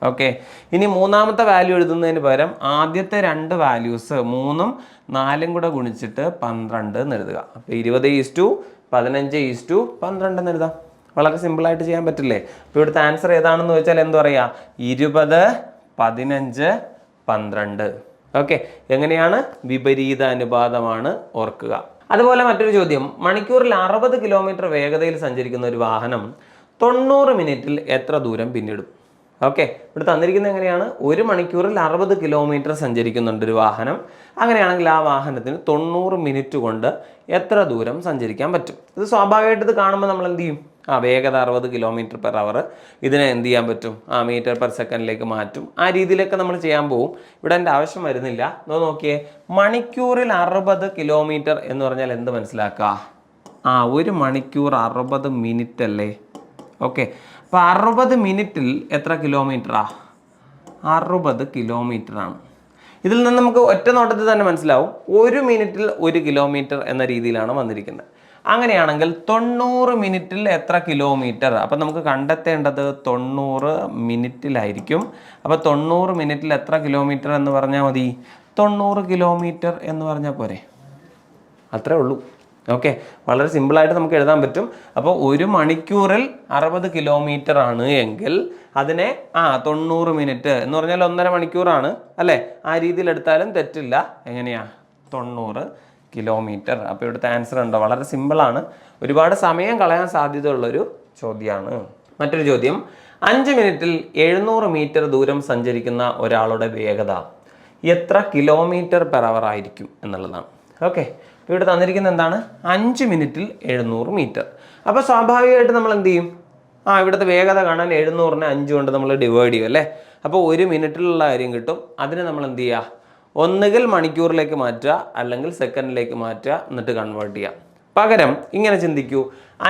ഓക്കെ. ഇനി മൂന്നാമത്തെ വാല്യൂ എഴുതുന്നതിന് പകരം ആദ്യത്തെ 2 വാല്യൂസ് 3ഉം 4ഉം കൂടെ ഗുണിച്ചിട്ട് 12 എന്ന് എഴുതുക. അപ്പോൾ 20:15:12 എന്ന് എഴുതാം. വളരെ സിമ്പിളായിട്ട് ചെയ്യാൻ പറ്റില്ലേ? അപ്പോൾ ഇവിടുത്തെ ആൻസർ ഏതാണെന്ന് വെച്ചാൽ എന്ത് പറയുക? 20, 15, 12. ഓക്കെ. എങ്ങനെയാണ്? വിപരീത അനുപാതമാണ്, ഓർക്കുക. അതുപോലെ മറ്റൊരു ചോദ്യം, മണിക്കൂറിൽ 60 കിലോമീറ്റർ വേഗതയിൽ സഞ്ചരിക്കുന്ന ഒരു വാഹനം 90 മിനിറ്റിൽ എത്ര ദൂരം പിന്നിടും? ഓക്കെ. ഇവിടെ തന്നിരിക്കുന്നത് എങ്ങനെയാണ്? 1 മണിക്കൂറിൽ 60 കിലോമീറ്റർ സഞ്ചരിക്കുന്നുണ്ട് ഒരു വാഹനം. അങ്ങനെയാണെങ്കിൽ ആ വാഹനത്തിന് 90 മിനിറ്റ് കൊണ്ട് എത്ര ദൂരം സഞ്ചരിക്കാൻ പറ്റും? ഇത് സ്വാഭാവികമായിട്ട് ഇത് കാണുമ്പോൾ നമ്മൾ എന്ത് ചെയ്യും? വേഗത 60 km/h. ഇതിനെ എന്ത് ചെയ്യാൻ പറ്റും? മീറ്റർ പെർ സെക്കൻഡിലേക്ക് മാറ്റും. ആ രീതിയിലൊക്കെ നമ്മൾ ചെയ്യാൻ പോകും. ഇവിടെ എൻ്റെ ആവശ്യം വരുന്നില്ല. നോക്കിയേ, മണിക്കൂറിൽ 60 കിലോമീറ്റർ എന്ന് പറഞ്ഞാൽ എന്ത് മനസ്സിലാക്കുക? 1 മണിക്കൂർ 60 മിനിറ്റ് അല്ലേ? ഓക്കെ. അപ്പോൾ 60 മിനിറ്റിൽ എത്ര കിലോമീറ്ററാ? 60 കിലോമീറ്ററാണ്. ഇതിൽ നിന്ന് നമുക്ക് ഒറ്റ നോട്ടത്തിൽ തന്നെ മനസ്സിലാവും 1 മിനിറ്റിൽ 1 കിലോമീറ്റർ എന്ന രീതിയിലാണ് വന്നിരിക്കുന്നത്. അങ്ങനെയാണെങ്കിൽ 90 മിനിറ്റിൽ എത്ര കിലോമീറ്റർ? അപ്പം നമുക്ക് കണ്ടെത്തേണ്ടത് 90 മിനിറ്റിലായിരിക്കും. അപ്പോൾ 90 മിനിറ്റിൽ എത്ര കിലോമീറ്റർ എന്ന് പറഞ്ഞാൽ മതി? 90 കിലോമീറ്റർ എന്ന് പറഞ്ഞാൽ പോരെ? അത്രേ ഉള്ളൂ. ഓക്കെ. വളരെ സിമ്പിളായിട്ട് നമുക്ക് എഴുതാൻ പറ്റും. അപ്പോൾ 1 മണിക്കൂറിൽ 60 കിലോമീറ്റർ ആണ് എങ്കിൽ അതിനെ 90 മിനിറ്റ് എന്ന് പറഞ്ഞാൽ 1.5 മണിക്കൂറാണ് അല്ലേ? ആ രീതിയിൽ എടുത്താലും തെറ്റില്ല. എങ്ങനെയാ? 90 കിലോമീറ്റർ. അപ്പോൾ ഇവിടുത്തെ ആൻസർ ഉണ്ടോ? വളരെ സിമ്പിളാണ്. ഒരുപാട് സമയം കളയാൻ സാധ്യതയുള്ളൊരു ചോദ്യമാണ്. മറ്റൊരു ചോദ്യം, 5 മിനിറ്റിൽ 700 മീറ്റർ ദൂരം സഞ്ചരിക്കുന്ന ഒരാളുടെ വേഗത എത്ര km/h ആയിരിക്കും എന്നുള്ളതാണ്. ഓക്കെ. ഇവിടെ തന്നിരിക്കുന്നത് എന്താണ്? 5 മിനിറ്റിൽ 700 മീറ്റർ. അപ്പോൾ സ്വാഭാവികമായിട്ട് നമ്മൾ എന്ത് ചെയ്യും? ഇവിടുത്തെ വേഗത കാണാൻ 700നെ 5 കൊണ്ട് നമ്മൾ ഡിവൈഡ് ചെയ്യും അല്ലേ? അപ്പോൾ 1 മിനിറ്റിലുള്ള കാര്യം കിട്ടും. അതിനെ നമ്മൾ എന്ത് ചെയ്യുക? ഒന്നുകിൽ മണിക്കൂറിലേക്ക് മാറ്റുക, അല്ലെങ്കിൽ സെക്കൻഡിലേക്ക് മാറ്റുക, എന്നിട്ട് കൺവേർട്ട് ചെയ്യുക. പകരം ഇങ്ങനെ ചിന്തിക്കൂ,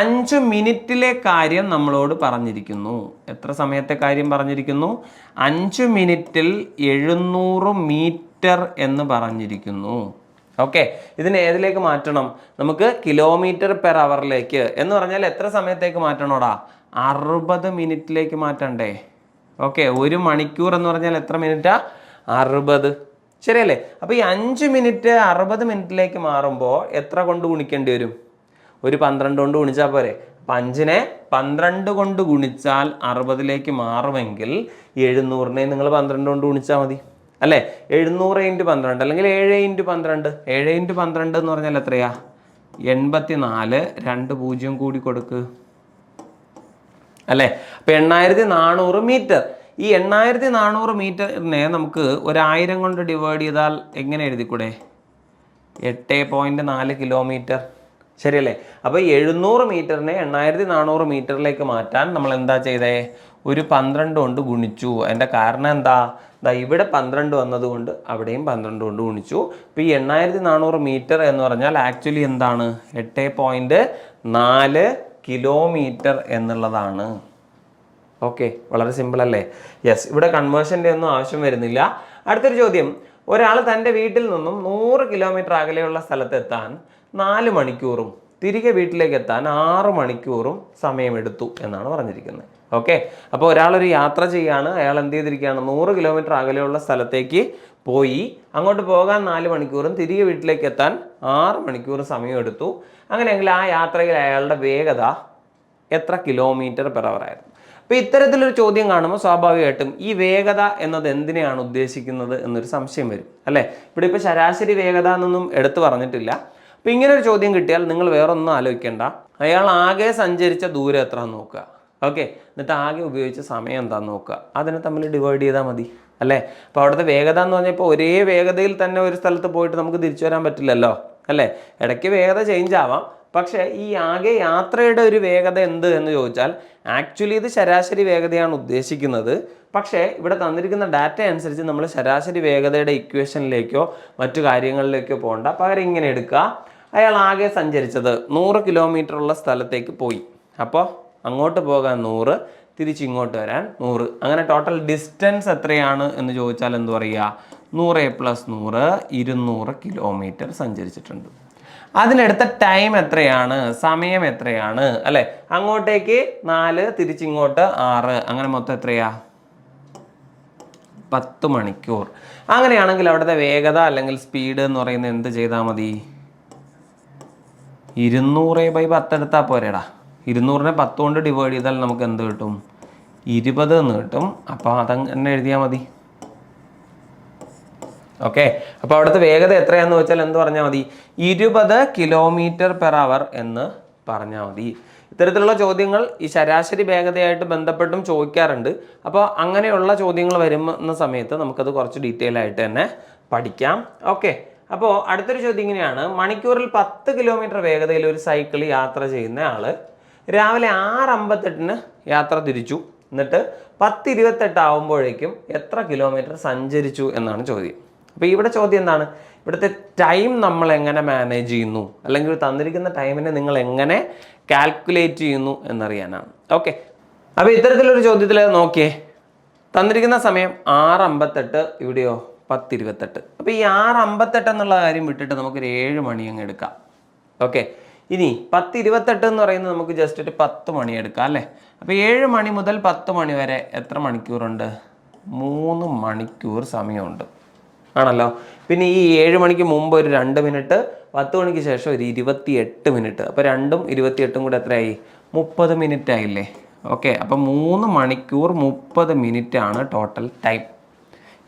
5 മിനിറ്റിലെ കാര്യം നമ്മളോട് പറഞ്ഞിരിക്കുന്നു. എത്ര സമയത്തെ കാര്യം പറഞ്ഞിരിക്കുന്നു? 5 മിനിറ്റിൽ 700 മീറ്റർ എന്ന് പറഞ്ഞിരിക്കുന്നു. ഓക്കെ. ഇതിന് ഏതിലേക്ക് മാറ്റണം? നമുക്ക് km/h എന്ന് പറഞ്ഞാൽ എത്ര സമയത്തേക്ക് മാറ്റണോടാ? 60 മിനിറ്റിലേക്ക് മാറ്റണ്ടേ? ഓക്കെ. 1 മണിക്കൂർ എന്ന് പറഞ്ഞാൽ എത്ര മിനിറ്റാ? 60. ശരിയല്ലേ? അപ്പോൾ ഈ 5 മിനിറ്റ് 60 മിനിറ്റിലേക്ക് മാറുമ്പോൾ എത്ര കൊണ്ട് ഗുണിക്കേണ്ടി വരും? ഒരു 12 കൊണ്ട് ഗുണിച്ചാൽ പോരെ? 5നെ 12 കൊണ്ട് ഗുണിച്ചാൽ 60ലേക്ക് മാറുമെങ്കിൽ 700നെ നിങ്ങൾ 12 കൊണ്ട് ഗുണിച്ചാൽ മതി അല്ലേ? 700 × 12 അല്ലെങ്കിൽ 7 × 12. 7 × 12 എന്ന് പറഞ്ഞാൽ എത്രയാ? 84. 2 0 കൂടി കൊടുക്ക് അല്ലേ? അപ്പോൾ 8400 മീറ്റർ. ഈ 8400 മീറ്ററിനെ നമുക്ക് 1000 കൊണ്ട് ഡിവൈഡ് ചെയ്താൽ എങ്ങനെ എഴുതിക്കൂടെ? 8.4 കിലോമീറ്റർ. ശരിയല്ലേ? അപ്പോൾ 700 മീറ്ററിനെ 8400 മീറ്ററിലേക്ക് മാറ്റാൻ നമ്മൾ എന്താ ചെയ്തേ? ഒരു 12 കൊണ്ട് ഗുണിച്ചു. അതിൻ്റെ കാരണം എന്താ? ഇവിടെ 12 വന്നതുകൊണ്ട് അവിടെയും 12 കൊണ്ട് ഗുണിച്ചു. ഇപ്പോൾ ഈ 8400 മീറ്റർ എന്ന് പറഞ്ഞാൽ ആക്ച്വലി എന്താണ്? 8.4 കിലോമീറ്റർ എന്നുള്ളതാണ്. ഓക്കെ. വളരെ സിമ്പിൾ അല്ലേ? യെസ്. ഇവിടെ കൺവേർഷൻ്റെ ഒന്നും ആവശ്യം വരുന്നില്ല. അടുത്തൊരു ചോദ്യം, ഒരാൾ തൻ്റെ വീട്ടിൽ നിന്നും 100 കിലോമീറ്റർ അകലെയുള്ള സ്ഥലത്തെത്താൻ 4 മണിക്കൂറും തിരികെ വീട്ടിലേക്ക് എത്താൻ 6 മണിക്കൂറും സമയമെടുത്തു എന്നാണ് പറഞ്ഞിരിക്കുന്നത്. ഓക്കെ, അപ്പോൾ ഒരാളൊരു യാത്ര ചെയ്യാണ്, അയാൾ എന്ത് ചെയ്തിരിക്കുകയാണ്, 100 കിലോമീറ്റർ അകലെയുള്ള സ്ഥലത്തേക്ക് പോയി. അങ്ങോട്ട് പോകാൻ 4 മണിക്കൂറും തിരികെ വീട്ടിലേക്ക് എത്താൻ 6 മണിക്കൂർ സമയമെടുത്തു. അങ്ങനെയെങ്കിൽ ആ യാത്രയിൽ അയാളുടെ വേഗത എത്ര km/h ആയിരുന്നു? അപ്പോൾ ഇത്തരത്തിലൊരു ചോദ്യം കാണുമ്പോൾ സ്വാഭാവികമായിട്ടും ഈ വേഗത എന്നത് എന്തിനെയാണ് ഉദ്ദേശിക്കുന്നത് എന്നൊരു സംശയം വരും അല്ലേ. ഇവിടെ ഇപ്പോൾ ശരാശരി വേഗത എന്നൊന്നും എടുത്തു പറഞ്ഞിട്ടില്ല. അപ്പോൾ ഇങ്ങനെ ഒരു ചോദ്യം കിട്ടിയാൽ നിങ്ങൾ വേറൊന്നും ആലോചിക്കേണ്ട, അയാൾ ആകെ സഞ്ചരിച്ച ദൂരം എത്ര നോക്കുക. ഓക്കെ, എന്നിട്ട് ആകെ ഉപയോഗിച്ച സമയം എന്താണെന്ന് നോക്കുക, അതിനെ തമ്മിൽ ഡിവൈഡ് ചെയ്താൽ മതി അല്ലേ. അപ്പോൾ അവിടുത്തെ വേഗത എന്ന് പറഞ്ഞാൽ ഇപ്പോൾ ഒരേ വേഗതയിൽ തന്നെ ഒരു സ്ഥലത്ത് പോയിട്ട് നമുക്ക് തിരിച്ചു വരാൻ പറ്റില്ലല്ലോ അല്ലേ. ഇടയ്ക്ക് വേഗത ചേഞ്ച് ആവാം. പക്ഷേ ഈ ആകെ യാത്രയുടെ ഒരു വേഗത എന്ത് എന്ന് ചോദിച്ചാൽ ആക്ച്വലി ഇത് ശരാശരി വേഗതയാണ് ഉദ്ദേശിക്കുന്നത്. പക്ഷേ ഇവിടെ തന്നിരിക്കുന്ന ഡാറ്റ അനുസരിച്ച് നമ്മൾ ശരാശരി വേഗതയുടെ ഇക്വേഷനിലേക്കോ മറ്റു കാര്യങ്ങളിലേക്കോ പോകണ്ട, പകരം ഇങ്ങനെ എടുക്കുക, അയാൾ ആകെ സഞ്ചരിച്ചത് 100 കിലോമീറ്റർ ഉള്ള സ്ഥലത്തേക്ക് പോയി. അപ്പോൾ അങ്ങോട്ട് പോകാൻ 100, തിരിച്ചിങ്ങോട്ട് വരാൻ 100. അങ്ങനെ ടോട്ടൽ ഡിസ്റ്റൻസ് എത്രയാണ് എന്ന് ചോദിച്ചാൽ എന്ത് പറയുക, 100 + 100 200 കിലോമീറ്റർ സഞ്ചരിച്ചിട്ടുണ്ട്. അതിനെടുത്ത ടൈം എത്രയാണ്, സമയം എത്രയാണ് അല്ലേ. അങ്ങോട്ടേക്ക് 4, തിരിച്ചിങ്ങോട്ട് 6, അങ്ങനെ മൊത്തം എത്രയാ, 10 മണിക്കൂർ. അങ്ങനെയാണെങ്കിൽ അവിടുത്തെ വേഗത അല്ലെങ്കിൽ സ്പീഡ് എന്ന് പറയുന്നത് എന്ത് ചെയ്താൽ മതി, 200/10 എടുത്താൽ പോരെടാ. 200നെ 10 കൊണ്ട് ഡിവൈഡ് ചെയ്താൽ നമുക്ക് എന്ത് കിട്ടും, 20 എന്ന് കിട്ടും. അപ്പോൾ അതങ്ങനെ എഴുതിയാൽ മതി. ഓക്കെ, അപ്പോൾ അവിടുത്തെ വേഗത എത്രയാന്ന് വെച്ചാൽ എന്ത് പറഞ്ഞാൽ മതി, 20 km/h എന്ന് പറഞ്ഞാൽ മതി. ഇത്തരത്തിലുള്ള ചോദ്യങ്ങൾ ഈ ശരാശരി വേഗതയായിട്ട് ബന്ധപ്പെട്ടും ചോദിക്കാറുണ്ട്. അപ്പോൾ അങ്ങനെയുള്ള ചോദ്യങ്ങൾ വരുന്ന സമയത്ത് നമുക്കത് കുറച്ച് ഡീറ്റെയിൽ ആയിട്ട് തന്നെ പഠിക്കാം. ഓക്കെ, അപ്പോൾ അടുത്തൊരു ചോദ്യം ഇങ്ങനെയാണ്, മണിക്കൂറിൽ 10 കിലോമീറ്റർ വേഗതയിൽ ഒരു സൈക്കിൾ യാത്ര ചെയ്യുന്ന ആള് രാവിലെ 6:58 യാത്ര തിരിച്ചു, എന്നിട്ട് 10:28 ആവുമ്പോഴേക്കും എത്ര കിലോമീറ്റർ സഞ്ചരിച്ചു എന്നാണ് ചോദ്യം. അപ്പോൾ ഇവിടെ ചോദ്യം എന്താണ്, ഇവിടുത്തെ ടൈം നമ്മൾ എങ്ങനെ മാനേജ് ചെയ്യുന്നു, അല്ലെങ്കിൽ തന്നിരിക്കുന്ന ടൈമിനെ നിങ്ങൾ എങ്ങനെ കാൽക്കുലേറ്റ് ചെയ്യുന്നു എന്നറിയാനാണ്. ഓക്കെ, അപ്പോൾ ഇത്തരത്തിലൊരു ചോദ്യത്തിൽ നോക്കിയേ, തന്നിരിക്കുന്ന സമയം 6:58, ഇവിടെയോ 10:28. അപ്പോൾ ഈ 6:58 എന്നുള്ള കാര്യം വിട്ടിട്ട് നമുക്കൊരു 7 മണി അങ്ങ് എടുക്കാം. ഓക്കെ, ഇനി 10:28 എന്ന് പറയുന്നത് നമുക്ക് ജസ്റ്റ് ഒരു 10 മണി എടുക്കാം അല്ലേ. അപ്പോൾ 7 മണി മുതൽ 10 മണി വരെ എത്ര മണിക്കൂറുണ്ട്, 3 മണിക്കൂർ സമയമുണ്ട് ആണല്ലോ. പിന്നെ ഈ 7 മണിക്ക് മുമ്പ് ഒരു 2 മിനിറ്റ്, 10 മണിക്ക് ശേഷം ഒരു 28 മിനിറ്റ്. അപ്പോൾ 2ഉം 28ഉം കൂടെ എത്രയായി, 30 മിനിറ്റ് ആയില്ലേ. ഓക്കെ, അപ്പോൾ 3 മണിക്കൂർ 30 മിനിറ്റ് ആണ് ടോട്ടൽ ടൈം.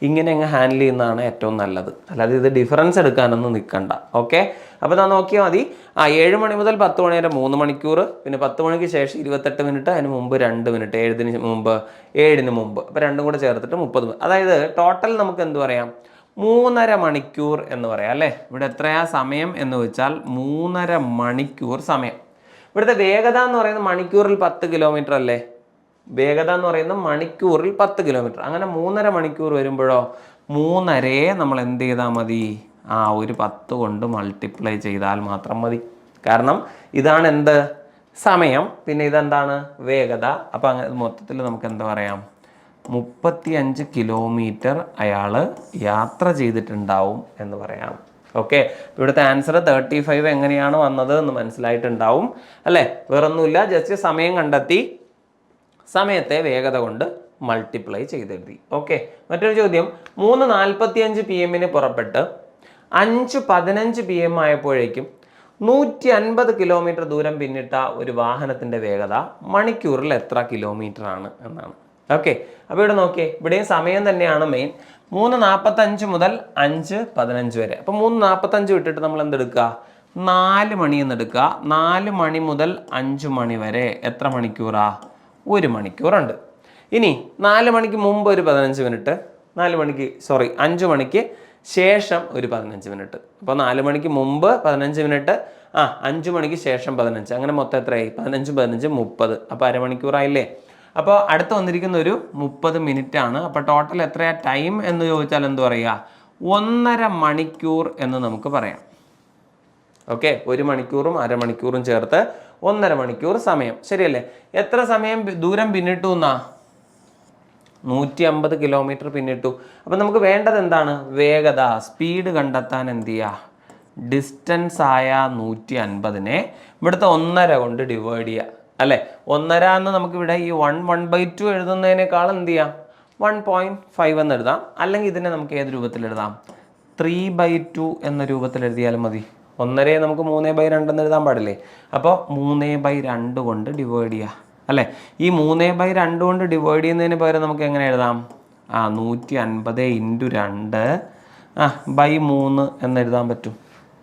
ഇങ്ങനെ അങ്ങ് ഹാൻഡിൽ ചെയ്യുന്നതാണ് ഏറ്റവും നല്ലത്, അല്ലാതെ ഇത് ഡിഫറൻസ് എടുക്കാനൊന്നും നിൽക്കണ്ട. ഓക്കെ, അപ്പോൾ ഞാൻ നോക്കിയാൽ മതി, 7 മണി മുതൽ 10 മണി വരെ 3 മണിക്കൂർ, പിന്നെ 10 മണിക്ക് ശേഷം 28 മിനിറ്റ്, അതിന് മുമ്പ് 2 മിനിറ്റ്, 7ന് മുമ്പ് 7ന് മുമ്പ്, അപ്പോൾ 2ഉം കൂടെ ചേർത്തിട്ട് 30. അതായത് ടോട്ടൽ നമുക്ക് എന്ത് പറയാം, 3.5 മണിക്കൂർ എന്ന് പറയാം അല്ലേ. ഇവിടെ എത്രയാ സമയം എന്ന് വെച്ചാൽ 3.5 മണിക്കൂർ സമയം. ഇവിടുത്തെ വേഗത എന്ന് പറയുന്നത് മണിക്കൂറിൽ 10 കിലോമീറ്റർ അല്ലേ. വേഗത എന്ന് പറയുന്നത് മണിക്കൂറിൽ 10 കിലോമീറ്റർ. അങ്ങനെ 3.5 മണിക്കൂർ വരുമ്പോഴോ 3.5 നമ്മൾ എന്ത് ചെയ്താൽ മതി, ഒരു 10 കൊണ്ട് മൾട്ടിപ്ലൈ ചെയ്താൽ മാത്രം മതി. കാരണം ഇതാണ് എന്ത്, സമയം, പിന്നെ ഇതെന്താണ്, വേഗത. അപ്പം അങ്ങനെ മൊത്തത്തിൽ നമുക്ക് എന്താ പറയാം, 35 കിലോമീറ്റർ അയാൾ യാത്ര ചെയ്തിട്ടുണ്ടാവും എന്ന് പറയാം. ഓക്കെ, ഇവിടുത്തെ ആൻസർ 35 എങ്ങനെയാണ് വന്നത് എന്ന് മനസ്സിലായിട്ടുണ്ടാവും അല്ലേ. വേറൊന്നുമില്ല, ജസ്റ്റ് സമയം കണ്ടെത്തി സമയത്തെ വേഗത കൊണ്ട് മൾട്ടിപ്ലൈ ചെയ്തെഴുതി. ഓക്കെ, മറ്റൊരു ചോദ്യം, 3:45 PM പുറപ്പെട്ട് 5:15 PM ആയപ്പോഴേക്കും 150 കിലോമീറ്റർ ദൂരം പിന്നിട്ട ഒരു വാഹനത്തിൻ്റെ വേഗത മണിക്കൂറിൽ എത്ര കിലോമീറ്റർ ആണ് എന്നാണ്. ഓക്കെ, അപ്പോൾ ഇവിടെ നോക്കിയേ, ഇവിടെയും സമയം തന്നെയാണ് മെയിൻ. 3:45 മുതൽ 5:15 വരെ. അപ്പോൾ 3:45 വിട്ടിട്ട് നമ്മൾ എന്തെടുക്കുക, 4 മണി എന്നെടുക്കുക. 4 മണി മുതൽ 5 മണി വരെ എത്ര മണിക്കൂറാ, 1 മണിക്കൂറുണ്ട്. ഇനി 4 മണിക്ക് മുമ്പ് ഒരു 15 മിനിറ്റ്, 5 മണിക്ക് ശേഷം ഒരു 15 മിനിറ്റ്. അപ്പോൾ 4 മണിക്ക് മുമ്പ് 15 മിനിറ്റ്, 5 മണിക്ക് ശേഷം 15, അങ്ങനെ മൊത്തം എത്രയായി, 15 15 30. അപ്പോൾ അരമണിക്കൂറായില്ലേ. അപ്പോൾ അടുത്ത് വന്നിരിക്കുന്ന ഒരു 30 മിനിറ്റ് ആണ്. അപ്പോൾ ടോട്ടൽ എത്രയാ ടൈം എന്ന് ചോദിച്ചാൽ എന്ത് പറയുക, 1.5 മണിക്കൂർ എന്ന് നമുക്ക് പറയാം. ഓക്കെ, 1 മണിക്കൂറും അരമണിക്കൂറും ചേർത്ത് 1.5 മണിക്കൂർ സമയം, ശരിയല്ലേ. എത്ര സമയം ദൂരം പിന്നിട്ടു എന്നാ, 150 കിലോമീറ്റർ പിന്നിട്ടു. അപ്പം നമുക്ക് വേണ്ടത് എന്താണ്, വേഗത, സ്പീഡ് കണ്ടെത്താൻ എന്ത് ചെയ്യുക, ഡിസ്റ്റൻസ് ആയ 150നെ ഇവിടുത്തെ 1.5 കൊണ്ട് ഡിവൈഡ് ചെയ്യുക അല്ലേ? 1.5 എന്ന് നമുക്കിവിടെ ഈ 1/2 എഴുതുന്നതിനേക്കാൾ എന്ത് ചെയ്യാം, 1.5 എന്ന് എഴുതാം. അല്ലെങ്കിൽ ഇതിനെ നമുക്ക് ഏത് രൂപത്തിൽ എഴുതാം, 3/2 എന്ന രൂപത്തിൽ എഴുതിയാലും മതി. 1.5 നമുക്ക് 3/2 എന്ന് എഴുതാൻ പാടില്ലേ? അപ്പോൾ 3/2 കൊണ്ട് ഡിവൈഡ് ചെയ്യുക അല്ലേ? ഈ 3/2 കൊണ്ട് ഡിവൈഡ് ചെയ്യുന്നതിന് പകരം നമുക്ക് എങ്ങനെ എഴുതാം, 150 × 2/3 എന്ന് എഴുതാൻ പറ്റും.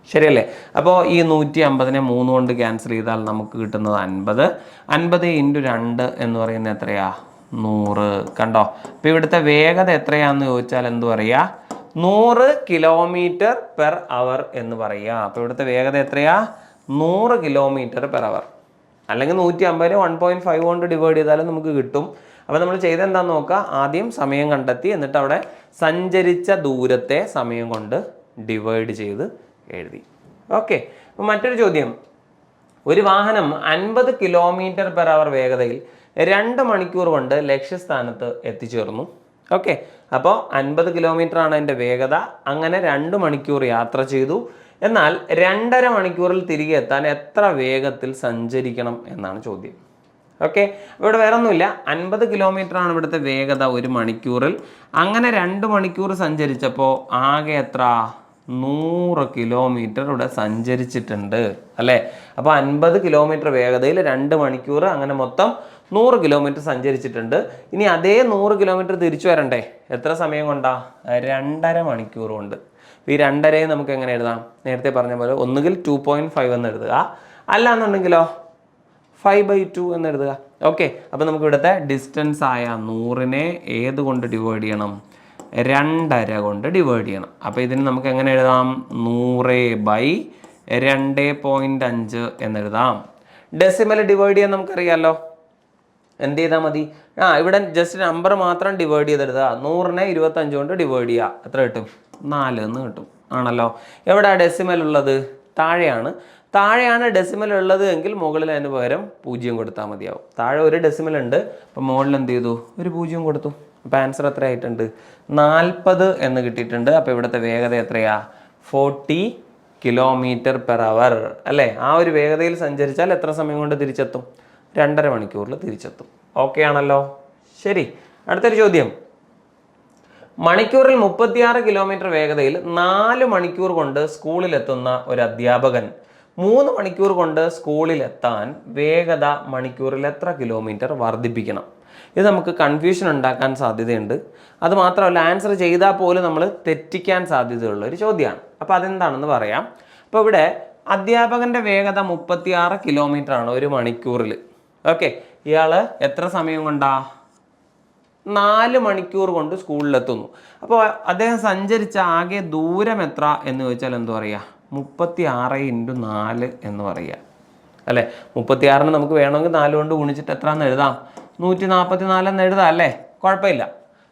ശരിയല്ലേ? അപ്പോൾ ഈ 150നെ 3 കൊണ്ട് ക്യാൻസൽ ചെയ്താൽ നമുക്ക് കിട്ടുന്നത് 50. 50 × 2 എന്ന് പറയുന്നത് എത്രയാ, 100. കണ്ടോ? അപ്പോൾ ഇവിടുത്തെ വേഗത എത്രയാണെന്ന് ചോദിച്ചാൽ എന്ത് പറയുക, 100 km/h എന്ന് പറയുക. അപ്പോൾ ഇവിടുത്തെ വേഗത എത്രയാ, 100 km/h. അല്ലെങ്കിൽ 150നെ 1.5 കൊണ്ട് ഡിവൈഡ് ചെയ്താലും നമുക്ക് കിട്ടും. അപ്പോൾ നമ്മൾ ചെയ്ത് എന്താണെന്ന് നോക്കുക, ആദ്യം സമയം കണ്ടെത്തി, എന്നിട്ട് അവിടെ സഞ്ചരിച്ച ദൂരത്തെ സമയം കൊണ്ട് ഡിവൈഡ് ചെയ്ത് എഴുതി. ഓക്കെ. അപ്പോൾ മറ്റൊരു ചോദ്യം, ഒരു വാഹനം 50 km/h വേഗതയിൽ 2 മണിക്കൂർ കൊണ്ട് ലക്ഷ്യസ്ഥാനത്ത് എത്തിച്ചേർന്നു. ഓക്കെ. അപ്പോൾ 50 km ആണ് അതിൻ്റെ വേഗത. അങ്ങനെ 2 മണിക്കൂർ യാത്ര ചെയ്തു. എന്നാൽ 2.5 മണിക്കൂറിൽ തിരികെ എത്താൻ എത്ര വേഗത്തിൽ സഞ്ചരിക്കണം എന്നാണ് ചോദ്യം. ഓക്കെ. ഇവിടെ വേറെ ഒന്നുമില്ല, 50 km ആണ് ഇവിടുത്തെ വേഗത 1 മണിക്കൂറിൽ. അങ്ങനെ 2 മണിക്കൂർ സഞ്ചരിച്ചപ്പോൾ ആകെ എത്ര, 100 km ഇവിടെ സഞ്ചരിച്ചിട്ടുണ്ട് അല്ലേ? അപ്പോൾ 50 km വേഗതയിൽ 2 മണിക്കൂർ, അങ്ങനെ മൊത്തം 100 km സഞ്ചരിച്ചിട്ടുണ്ട്. ഇനി അതേ 100 km തിരിച്ചു വരണ്ടേ, എത്ര സമയം കൊണ്ടാ, 2.5 മണിക്കൂർ കൊണ്ട്. ഈ 2.5 നമുക്ക് എങ്ങനെ എഴുതാം, നേരത്തെ പറഞ്ഞ പോലെ ഒന്നുകിൽ 2.5 എന്ന് എഴുതുക, അല്ല എന്നുണ്ടെങ്കിലോ 5/2 എന്ന് എഴുതുക. ഓക്കെ. അപ്പോൾ നമുക്ക് ഇവിടുത്തെ ഡിസ്റ്റൻസ് ആയ 100നെ ഏത് കൊണ്ട് ഡിവൈഡ് ചെയ്യണം, 2.5 കൊണ്ട് ഡിവൈഡ് ചെയ്യണം. അപ്പോൾ ഇതിന് നമുക്ക് എങ്ങനെ എഴുതാം, 100/2.5 എന്നെഴുതാം. ഡെസിമൽ ഡിവൈഡ് ചെയ്യാൻ നമുക്കറിയാമല്ലോ, എന്ത് ചെയ്താൽ മതി, ഇവിടെ ജസ്റ്റ് നമ്പർ മാത്രം ഡിവൈഡ് ചെയ്തെടുക്കുക. 100നെ 25 കൊണ്ട് ഡിവൈഡ് ചെയ്യുക, എത്ര കിട്ടും, 4 എന്ന് കിട്ടും. ആണല്ലോ. എവിടെ ഡെസിമൽ ഉള്ളത്, താഴെയാണ് ഡെസിമൽ ഉള്ളത് എങ്കിൽ മുകളിൽ അതിന് പകരം 0 കൊടുത്താൽ മതിയാവും. താഴെ ഒരു ഡെസിമൽ ഉണ്ട്, അപ്പം മുകളിൽ എന്ത് ചെയ്തു, ഒരു 0 കൊടുത്തു. അപ്പോൾ ആൻസർ എത്ര ആയിട്ടുണ്ട്, 40 എന്ന് കിട്ടിയിട്ടുണ്ട്. അപ്പോൾ ഇവിടുത്തെ വേഗത എത്രയാ, 40 km/h അല്ലേ? ആ ഒരു വേഗതയിൽ സഞ്ചരിച്ചാൽ എത്ര സമയം കൊണ്ട് തിരിച്ചെത്തും, 2.5 മണിക്കൂറിൽ തിരിച്ചെത്തും. ഓക്കെ ആണല്ലോ. ശരി, അടുത്തൊരു ചോദ്യം, മണിക്കൂറിൽ 36 km വേഗതയിൽ 4 മണിക്കൂർ കൊണ്ട് സ്കൂളിലെത്തുന്ന ഒരു അധ്യാപകൻ 3 മണിക്കൂർ കൊണ്ട് സ്കൂളിലെത്താൻ വേഗത മണിക്കൂറിൽ എത്ര കിലോമീറ്റർ വർദ്ധിപ്പിക്കണം? ഇത് നമുക്ക് കൺഫ്യൂഷൻ ഉണ്ടാക്കാൻ സാധ്യതയുണ്ട്. അത് മാത്രമല്ല, ആൻസർ ചെയ്താൽ പോലും നമ്മൾ തെറ്റിക്കാൻ സാധ്യതയുള്ള ഒരു ചോദ്യമാണ്. അപ്പോൾ അതെന്താണെന്ന് പറയാം. അപ്പോൾ ഇവിടെ അധ്യാപകൻ്റെ വേഗത 36 km ആണ് 1 മണിക്കൂറിൽ. ഓക്കെ. ഇയാൾ എത്ര സമയം കൊണ്ടാ, 4 മണിക്കൂർ കൊണ്ട് സ്കൂളിലെത്തുന്നു. അപ്പോൾ അദ്ദേഹം സഞ്ചരിച്ച ആകെ ദൂരം എത്ര എന്ന് ചോദിച്ചാൽ എന്ത് പറയുക, 36 × 4 എന്ന് പറയുക അല്ലേ? 36ന് നമുക്ക് വേണമെങ്കിൽ 4 കൊണ്ട് ഗുണിച്ചിട്ട് എത്ര എന്ന് എഴുതാം, 144 എന്ന് എഴുതാം അല്ലേ? കുഴപ്പമില്ല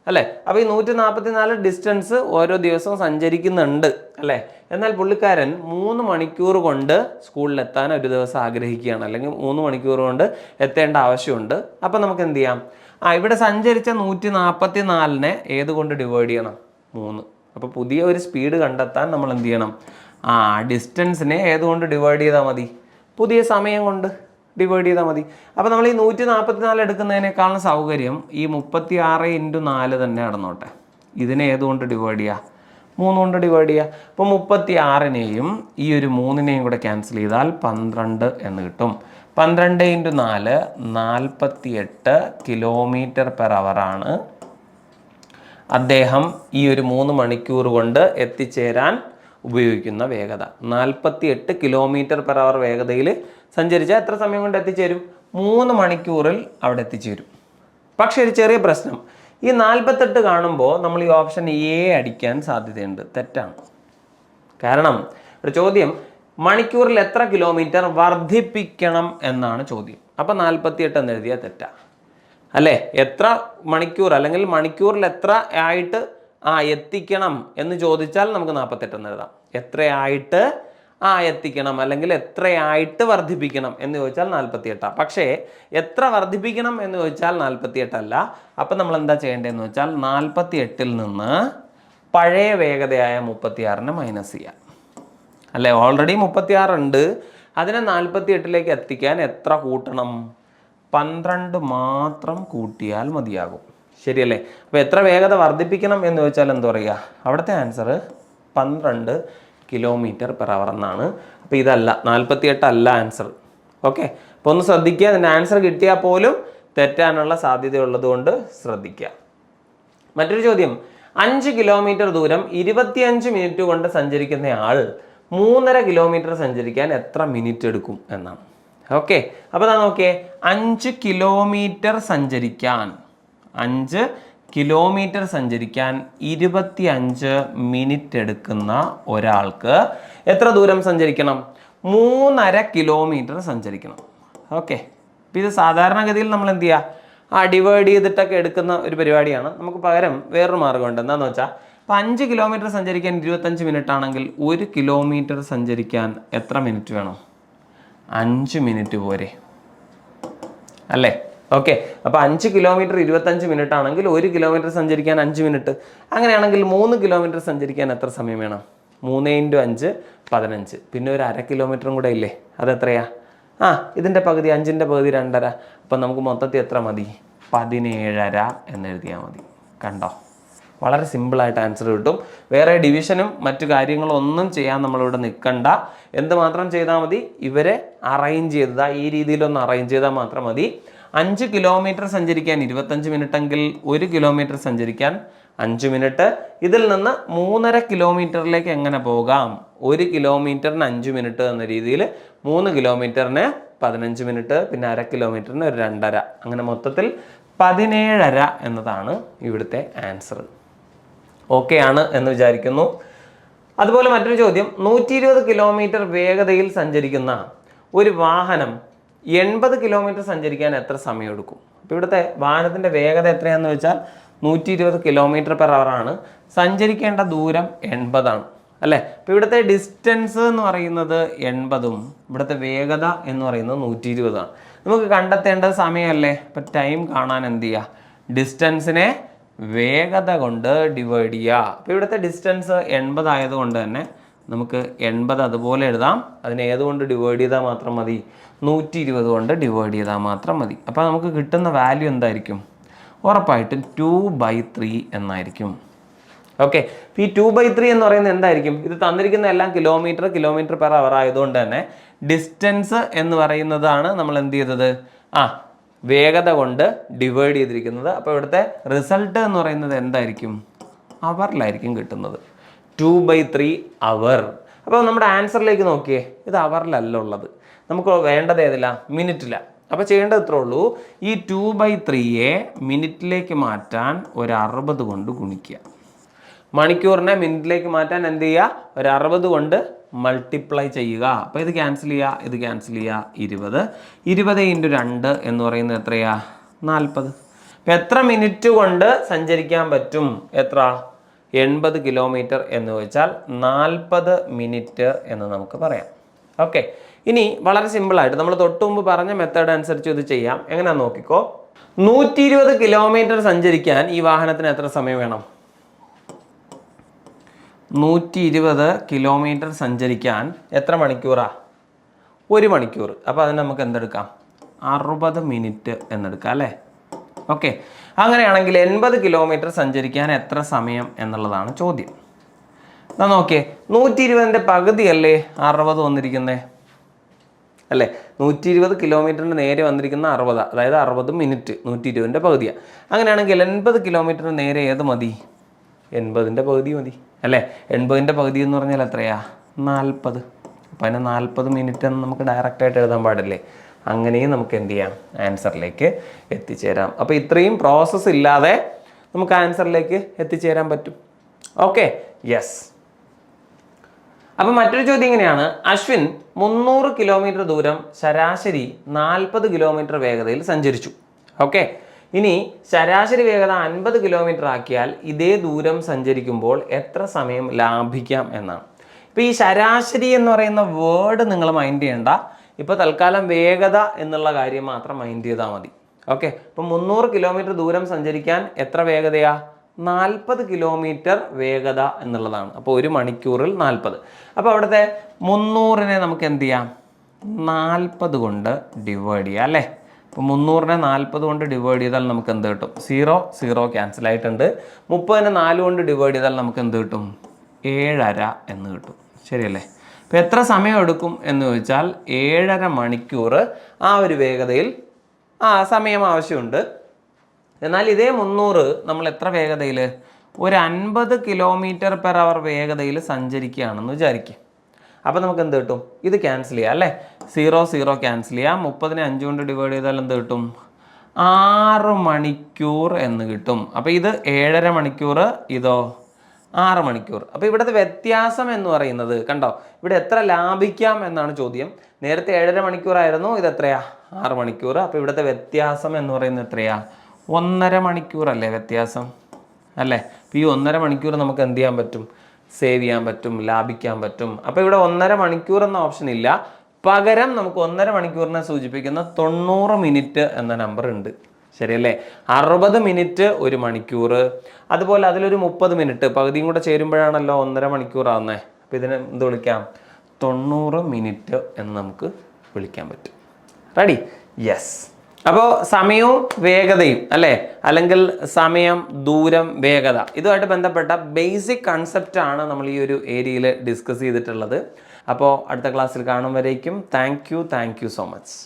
അല്ലേ? അപ്പോൾ ഈ 144 ഡിസ്റ്റൻസ് ഓരോ ദിവസവും സഞ്ചരിക്കുന്നുണ്ട് അല്ലേ? എന്നാൽ പുള്ളിക്കാരൻ 3 മണിക്കൂർ കൊണ്ട് സ്കൂളിലെത്താൻ ഒരു ദിവസം ആഗ്രഹിക്കുകയാണ്, അല്ലെങ്കിൽ 3 മണിക്കൂർ കൊണ്ട് എത്തേണ്ട ആവശ്യമുണ്ട്. അപ്പോൾ നമുക്ക് എന്ത് ചെയ്യാം, ഇവിടെ സഞ്ചരിച്ച 144നെ ഏത് കൊണ്ട് ഡിവൈഡ് ചെയ്യണം, 3. അപ്പോൾ പുതിയ ഒരു സ്പീഡ് കണ്ടെത്താൻ നമ്മൾ എന്ത് ചെയ്യണം, ഡിസ്റ്റൻസിനെ ഏതുകൊണ്ട് ഡിവൈഡ് ചെയ്താൽ മതി, പുതിയ സമയം കൊണ്ട് ഡിവൈഡ് ചെയ്താൽ മതി. അപ്പോൾ നമ്മൾ ഈ 144 എടുക്കുന്നതിനേക്കാളും സൗകര്യം ഈ 36 × 4 തന്നെ നടന്നോട്ടെ. ഇതിനെ ഏതുകൊണ്ട് ഡിവൈഡ് ചെയ്യുക, 3 കൊണ്ട് ഡിവൈഡ് ചെയ്യുക. അപ്പോൾ 36നെയും ഈ ഒരു 3നെയും കൂടെ ക്യാൻസൽ ചെയ്താൽ 12 എന്ന് കിട്ടും. 12 × 4 48 km/h ആണ് അദ്ദേഹം ഈ ഒരു 3 മണിക്കൂർ കൊണ്ട് എത്തിച്ചേരാൻ ഉപയോഗിക്കുന്ന വേഗത. 48 km/h വേഗതയിൽ സഞ്ചരിച്ചാൽ എത്ര സമയം കൊണ്ട് എത്തിച്ചേരും, 3 മണിക്കൂറിൽ അവിടെ എത്തിച്ചേരും. പക്ഷെ ഒരു ചെറിയ പ്രശ്നം, ഈ 48 കാണുമ്പോൾ നമ്മൾ ഈ ഓപ്ഷൻ എ അടിക്കാൻ സാധ്യതയുണ്ട്. തെറ്റാണ്. കാരണം ഒരു ചോദ്യം മണിക്കൂറിൽ എത്ര കിലോമീറ്റർ വർദ്ധിപ്പിക്കണം എന്നാണ് ചോദ്യം. അപ്പം 48 എന്ന് എഴുതിയാൽ തെറ്റാ അല്ലേ? എത്ര മണിക്കൂർ അല്ലെങ്കിൽ മണിക്കൂറിൽ എത്ര ആയിട്ട് എത്തിക്കണം എന്ന് ചോദിച്ചാൽ നമുക്ക് 48 എന്ന് എഴുതാം. എത്രയായിട്ട് എത്തിക്കണം അല്ലെങ്കിൽ എത്രയായിട്ട് വർദ്ധിപ്പിക്കണം എന്ന് ചോദിച്ചാൽ 48. പക്ഷേ എത്ര വർദ്ധിപ്പിക്കണം എന്ന് ചോദിച്ചാൽ 48 അല്ല. അപ്പം നമ്മൾ എന്താ ചെയ്യേണ്ടതെന്ന് വെച്ചാൽ 48ൽ നിന്ന് പഴയ വേഗതയായ 36നെ മൈനസ് ചെയ്യാം അല്ലേ? ഓൾറെഡി 36 ഉണ്ട്, അതിനെ 48ലേക്ക് എത്തിക്കാൻ എത്ര കൂട്ടണം, 12 മാത്രം കൂട്ടിയാൽ മതിയാകും. ശരിയല്ലേ? അപ്പോൾ എത്ര വേഗത വർദ്ധിപ്പിക്കണം എന്ന് ചോദിച്ചാൽ എന്താ പറയുക? അവിടുത്തെ ആൻസർ 12 km/h എന്നാണ്. അപ്പോൾ ഇതല്ല, 48 അല്ല ആൻസർ. ഓക്കെ, അപ്പോൾ ഒന്ന് ശ്രദ്ധിക്കുക. അതിൻ്റെ ആൻസർ കിട്ടിയാൽ പോലും തെറ്റാനുള്ള സാധ്യതയുള്ളത് കൊണ്ട് ശ്രദ്ധിക്കുക. മറ്റൊരു ചോദ്യം, 5 കിലോമീറ്റർ ദൂരം 25 മിനിറ്റ് കൊണ്ട് സഞ്ചരിക്കുന്ന ആൾ 3.5 കിലോമീറ്റർ സഞ്ചരിക്കാൻ എത്ര മിനിറ്റ് എടുക്കും എന്നാണ്. ഓക്കെ, അപ്പോൾ അതാ നോക്കിയേ, 5 കിലോമീറ്റർ സഞ്ചരിക്കാൻ 25 മിനിറ്റ് എടുക്കുന്ന ഒരാൾക്ക് എത്ര ദൂരം സഞ്ചരിക്കണം? 3.5 കിലോമീറ്റർ സഞ്ചരിക്കണം. ഓക്കെ, അപ്പോൾ ഇത് സാധാരണഗതിയിൽ നമ്മൾ എന്ത് ചെയ്യുക? ഡിവൈഡ് ചെയ്തിട്ടൊക്കെ എടുക്കുന്ന ഒരു പരിപാടിയാണ്. നമുക്ക് പകരം വേറൊരു മാർഗ്ഗമുണ്ട്. എന്താണെന്ന് വെച്ചാൽ, ഇപ്പോൾ 5 കിലോമീറ്റർ സഞ്ചരിക്കാൻ 25 മിനിറ്റ് ആണെങ്കിൽ 1 കിലോമീറ്റർ സഞ്ചരിക്കാൻ എത്ര മിനിറ്റ് വേണം? 5 മിനിറ്റ് പോരെ, അല്ലേ? ഓക്കെ, അപ്പോൾ 5 കിലോമീറ്റർ 25 മിനിറ്റ് ആണെങ്കിൽ 1 കിലോമീറ്റർ സഞ്ചരിക്കാൻ 5 മിനിറ്റ്. അങ്ങനെയാണെങ്കിൽ 3 കിലോമീറ്റർ സഞ്ചരിക്കാൻ എത്ര സമയം വേണം? 3 × 5 15. പിന്നെ ഒരു 1/2 കിലോമീറ്ററും കൂടെ ഇല്ലേ? അതെത്രയാ? ഇതിൻ്റെ പകുതി, 5ൻ്റെ പകുതി 2.5. അപ്പം നമുക്ക് മൊത്തത്തിൽ എത്ര മതി? 17.5 എന്നെഴുതിയാൽ മതി. കണ്ടോ? വളരെ സിമ്പിളായിട്ട് ആൻസർ കിട്ടും. വേറെ ഡിവിഷനും മറ്റു കാര്യങ്ങളും ഒന്നും ചെയ്യാൻ നമ്മളിവിടെ നിൽക്കണ്ട. എന്തുമാത്രം ചെയ്താൽ മതി? ഇവരെ അറേഞ്ച് ചെയ്താൽ, ഈ രീതിയിലൊന്ന് അറേഞ്ച് ചെയ്താൽ മാത്രം മതി. 5 കിലോമീറ്റർ സഞ്ചരിക്കാൻ 25 മിനിറ്റ് എങ്കിൽ 1 കിലോമീറ്റർ സഞ്ചരിക്കാൻ 5 മിനിറ്റ്. ഇതിൽ നിന്ന് 3.5 കിലോമീറ്ററിലേക്ക് എങ്ങനെ പോകാം? 1 കിലോമീറ്ററിന് 5 മിനിറ്റ് എന്ന രീതിയിൽ 3 കിലോമീറ്ററിന് 15 മിനിറ്റ്, പിന്നെ 1/2 കിലോമീറ്ററിന് ഒരു 2.5. അങ്ങനെ മൊത്തത്തിൽ 17.5 എന്നതാണ് ഇവിടുത്തെ ആൻസർ. ഓക്കെ ആണ് എന്ന് വിചാരിക്കുന്നു. അതുപോലെ മറ്റൊരു ചോദ്യം, 120 കിലോമീറ്റർ വേഗതയിൽ സഞ്ചരിക്കുന്ന ഒരു വാഹനം 80 കിലോമീറ്റർ സഞ്ചരിക്കാൻ എത്ര സമയം എടുക്കും? അപ്പോൾ ഇവിടുത്തെ വാഹനത്തിൻ്റെ വേഗത എത്രയാണെന്ന് വെച്ചാൽ 120 km/h ആണ്. സഞ്ചരിക്കേണ്ട ദൂരം 80 ആണ്, അല്ലേ? അപ്പോൾ ഇവിടുത്തെ ഡിസ്റ്റൻസ് എന്ന് പറയുന്നത് 80ഉം ഇവിടുത്തെ വേഗത എന്ന് പറയുന്നത് 120 ആണ്. നമുക്ക് കണ്ടെത്തേണ്ടത് സമയമല്ലേ? അപ്പോൾ ടൈം കാണാൻ എന്ത് ചെയ്യുക? ഡിസ്റ്റൻസിനെ വേഗത കൊണ്ട് ഡിവൈഡ് ചെയ്യുക. അപ്പോൾ ഇവിടുത്തെ ഡിസ്റ്റൻസ് 80 ആയതുകൊണ്ട് തന്നെ നമുക്ക് 80 അതുപോലെ എഴുതാം. അതിനെ ഏതുകൊണ്ട് ഡിവൈഡ് ചെയ്താൽ മാത്രം മതി? 120 കൊണ്ട് ഡിവൈഡ് ചെയ്താൽ മാത്രം മതി. അപ്പോൾ നമുക്ക് കിട്ടുന്ന വാല്യൂ എന്തായിരിക്കും? ഉറപ്പായിട്ടും 2/3 എന്നായിരിക്കും. ഓക്കെ, ഈ 2/3 എന്ന് പറയുന്നത് എന്തായിരിക്കും? ഇത് തന്നിരിക്കുന്ന എല്ലാം km/h ആയതുകൊണ്ട് തന്നെ ഡിസ്റ്റൻസ് എന്ന് പറയുന്നതാണ് നമ്മൾ എന്ത് ചെയ്തത്? വേഗത കൊണ്ട് ഡിവൈഡ് ചെയ്തിരിക്കുന്നത്. അപ്പോൾ ഇവിടുത്തെ റിസൾട്ട് എന്ന് പറയുന്നത് എന്തായിരിക്കും? അവറിലായിരിക്കും കിട്ടുന്നത്. 2/3 അവർ. അപ്പോൾ നമ്മുടെ ആൻസറിലേക്ക് നോക്കിയേ, ഇത് അവറിലല്ല ഉള്ളത്. നമുക്ക് വേണ്ടത് ഏതില്ല? മിനിറ്റില്ല. അപ്പോൾ ചെയ്യേണ്ടത് ഇത്രേ ഉള്ളൂ, ഈ 2/3യെ മിനിറ്റിലേക്ക് മാറ്റാൻ ഒരു 60 കൊണ്ട് ഗുണിക്കുക. മണിക്കൂറിനെ മിനിറ്റിലേക്ക് മാറ്റാൻ എന്ത് ചെയ്യുക? ഒരു 60 കൊണ്ട് മൾട്ടിപ്ലൈ ചെയ്യുക. അപ്പോൾ ഇത് ക്യാൻസൽ ചെയ്യുക, ഇത് ക്യാൻസൽ ചെയ്യുക. 20 × 2 എന്ന് പറയുന്നത് എത്രയാ? 40. അപ്പോൾ എത്ര മിനിറ്റ് കൊണ്ട് സഞ്ചരിക്കാൻ പറ്റും? എത്ര? 80 കിലോമീറ്റർ എന്ന് വെച്ചാൽ 40 മിനിറ്റ് എന്ന് നമുക്ക് പറയാം. ഓക്കെ, ഇനി വളരെ സിമ്പിളായിട്ട് നമ്മൾ തൊട്ട് മുമ്പ് പറഞ്ഞ മെത്തേഡ് അനുസരിച്ച് ഇത് ചെയ്യാം. എങ്ങനെയാണെന്ന് നോക്കിക്കോ. 120 കിലോമീറ്റർ സഞ്ചരിക്കാൻ ഈ വാഹനത്തിന് എത്ര സമയം വേണം? 120 കിലോമീറ്റർ സഞ്ചരിക്കാൻ എത്ര മണിക്കൂറാ? 1 മണിക്കൂർ. അപ്പോൾ അതിന് നമുക്ക് എന്തെടുക്കാം? 60 മിനിറ്റ് എന്നെടുക്കാം, അല്ലേ? ഓക്കെ, അങ്ങനെയാണെങ്കിൽ 80 കിലോമീറ്റർ സഞ്ചരിക്കാൻ എത്ര സമയം എന്നുള്ളതാണ് ചോദ്യം. എന്നാൽ നോക്കിയേ, 120ൻ്റെ പകുതിയല്ലേ 60 വന്നിരിക്കുന്നത്, അല്ലേ? 120 കിലോമീറ്ററിന് നേരെ വന്നിരിക്കുന്ന 60, അതായത് 60 മിനിറ്റ് 120ൻ്റെ പകുതിയാണ്. അങ്ങനെയാണെങ്കിൽ 80 കിലോമീറ്ററിന് നേരെ ഏത് മതി? 80ൻ്റെ പകുതി മതി, അല്ലേ? 80ൻ്റെ പകുതി എന്ന് പറഞ്ഞാൽ എത്രയാ? 40. അപ്പോൾ അതിനെ 40 മിനിറ്റ് എന്ന് നമുക്ക് ഡയറക്റ്റായിട്ട് എഴുതാൻ പാടില്ലേ? അങ്ങനെയും നമുക്ക് എന്ത് ചെയ്യാം? ആൻസറിലേക്ക് എത്തിച്ചേരാം. അപ്പോൾ ഇത്രയും പ്രോസസ്സ് ഇല്ലാതെ നമുക്ക് ആൻസറിലേക്ക് എത്തിച്ചേരാൻ പറ്റും. Okay, yes. അപ്പോൾ മറ്റൊരു ചോദ്യം ഇങ്ങനെയാണ്, അശ്വിൻ 300 കിലോമീറ്റർ ദൂരം ശരാശരി 40 കിലോമീറ്റർ വേഗതയിൽ സഞ്ചരിച്ചു. ഓക്കെ, ഇനി ശരാശരി വേഗത 50 കിലോമീറ്റർ ആക്കിയാൽ ഇതേ ദൂരം സഞ്ചരിക്കുമ്പോൾ എത്ര സമയം ലാഭിക്കാം എന്നാണ്. ഇപ്പോൾ ഈ ശരാശരി എന്ന് പറയുന്ന വേർഡ് നിങ്ങൾ മൈൻഡ് ചെയ്യേണ്ട. ഇപ്പോൾ തൽക്കാലം വേഗത എന്നുള്ള കാര്യം മാത്രം മൈൻഡ് ചെയ്താൽ മതി. ഓക്കെ, ഇപ്പം 300 കിലോമീറ്റർ ദൂരം സഞ്ചരിക്കാൻ എത്ര വേഗതയാ? 40 കിലോമീറ്റർ വേഗത എന്നുള്ളതാണ്. അപ്പോൾ 1 മണിക്കൂറിൽ 40. അപ്പോൾ അവിടുത്തെ 300നെ നമുക്ക് എന്ത് ചെയ്യാം? 40 കൊണ്ട് ഡിവൈഡ് ചെയ്യാം, അല്ലേ? അപ്പോൾ 300നെ 40 കൊണ്ട് ഡിവൈഡ് ചെയ്താൽ നമുക്ക് എന്ത് കിട്ടും? 0 0 ക്യാൻസൽ ആയിട്ടുണ്ട്. 30നെ 4 കൊണ്ട് ഡിവൈഡ് ചെയ്താൽ നമുക്ക് എന്ത് കിട്ടും? 7.5 എന്ന് കിട്ടും. ശരിയല്ലേ? അപ്പോൾ എത്ര സമയം എടുക്കും എന്ന് ചോദിച്ചാൽ 7.5 മണിക്കൂർ ആ ഒരു വേഗതയിൽ സമയം ആവശ്യമുണ്ട്. എന്നാൽ ഇതേ 300 നമ്മൾ എത്ര വേഗതയിൽ? ഒരു 50 km/h വേഗതയിൽ സഞ്ചരിക്കുകയാണെന്ന് വിചാരിക്കും. അപ്പോൾ നമുക്ക് എന്ത് കിട്ടും? ഇത് ക്യാൻസൽ ചെയ്യാം അല്ലേ? 0 0 ക്യാൻസൽ ചെയ്യാം. 30നെ 5 കൊണ്ട് ഡിവൈഡ് ചെയ്താൽ എന്ത് കിട്ടും? 6 മണിക്കൂർ എന്ന് കിട്ടും. അപ്പോൾ ഇത് 7.5 മണിക്കൂർ, ഇതോ 6 മണിക്കൂർ. അപ്പോൾ ഇവിടുത്തെ വ്യത്യാസം എന്ന് പറയുന്നത് കണ്ടോ, ഇവിടെ എത്ര ലാഭിക്കാം എന്നാണ് ചോദ്യം. നേരത്തെ 7.5 മണിക്കൂറായിരുന്നു, ഇത് എത്രയാ? 6 മണിക്കൂർ. അപ്പോൾ ഇവിടുത്തെ വ്യത്യാസം എന്ന് പറയുന്നത് എത്രയാ? 1.5 മണിക്കൂർ അല്ലേ വ്യത്യാസം അല്ലേ? അപ്പോൾ ഈ 1.5 മണിക്കൂർ നമുക്ക് എന്ത് ചെയ്യാൻ പറ്റും? സേവ് ചെയ്യാൻ പറ്റും, ലാഭിക്കാൻ പറ്റും. അപ്പോൾ ഇവിടെ 1.5 മണിക്കൂർ എന്ന ഓപ്ഷൻ ഇല്ല. പകരം നമുക്ക് 1.5 മണിക്കൂറിനെ സൂചിപ്പിക്കുന്ന 90 മിനിറ്റ് എന്ന നമ്പർ ഉണ്ട്. ശരിയല്ലേ? 60 മിനിറ്റ് 1 മണിക്കൂർ, അതുപോലെ അതിലൊരു 30 മിനിറ്റ് പകുതിയും കൂടെ ചേരുമ്പോഴാണല്ലോ 1.5 മണിക്കൂർ ആവുന്നത്. അപ്പോൾ ഇതിനെ എന്ത് വിളിക്കാം? 90 മിനിറ്റ് എന്ന് നമുക്ക് വിളിക്കാൻ പറ്റും. റെഡി? യെസ്. അപ്പോൾ സമയവും വേഗതയും അല്ലേ, അല്ലെങ്കിൽ സമയം, ദൂരം, വേഗത, ഇതുമായിട്ട് ബന്ധപ്പെട്ട ബേസിക് കൺസെപ്റ്റാണ് നമ്മൾ ഈ ഒരു ഏരിയയിൽ ഡിസ്കസ് ചെയ്തിട്ടുള്ളത്. അപ്പോൾ അടുത്ത ക്ലാസ്സിൽ കാണും വരേക്കും താങ്ക് യു സോ മച്ച്.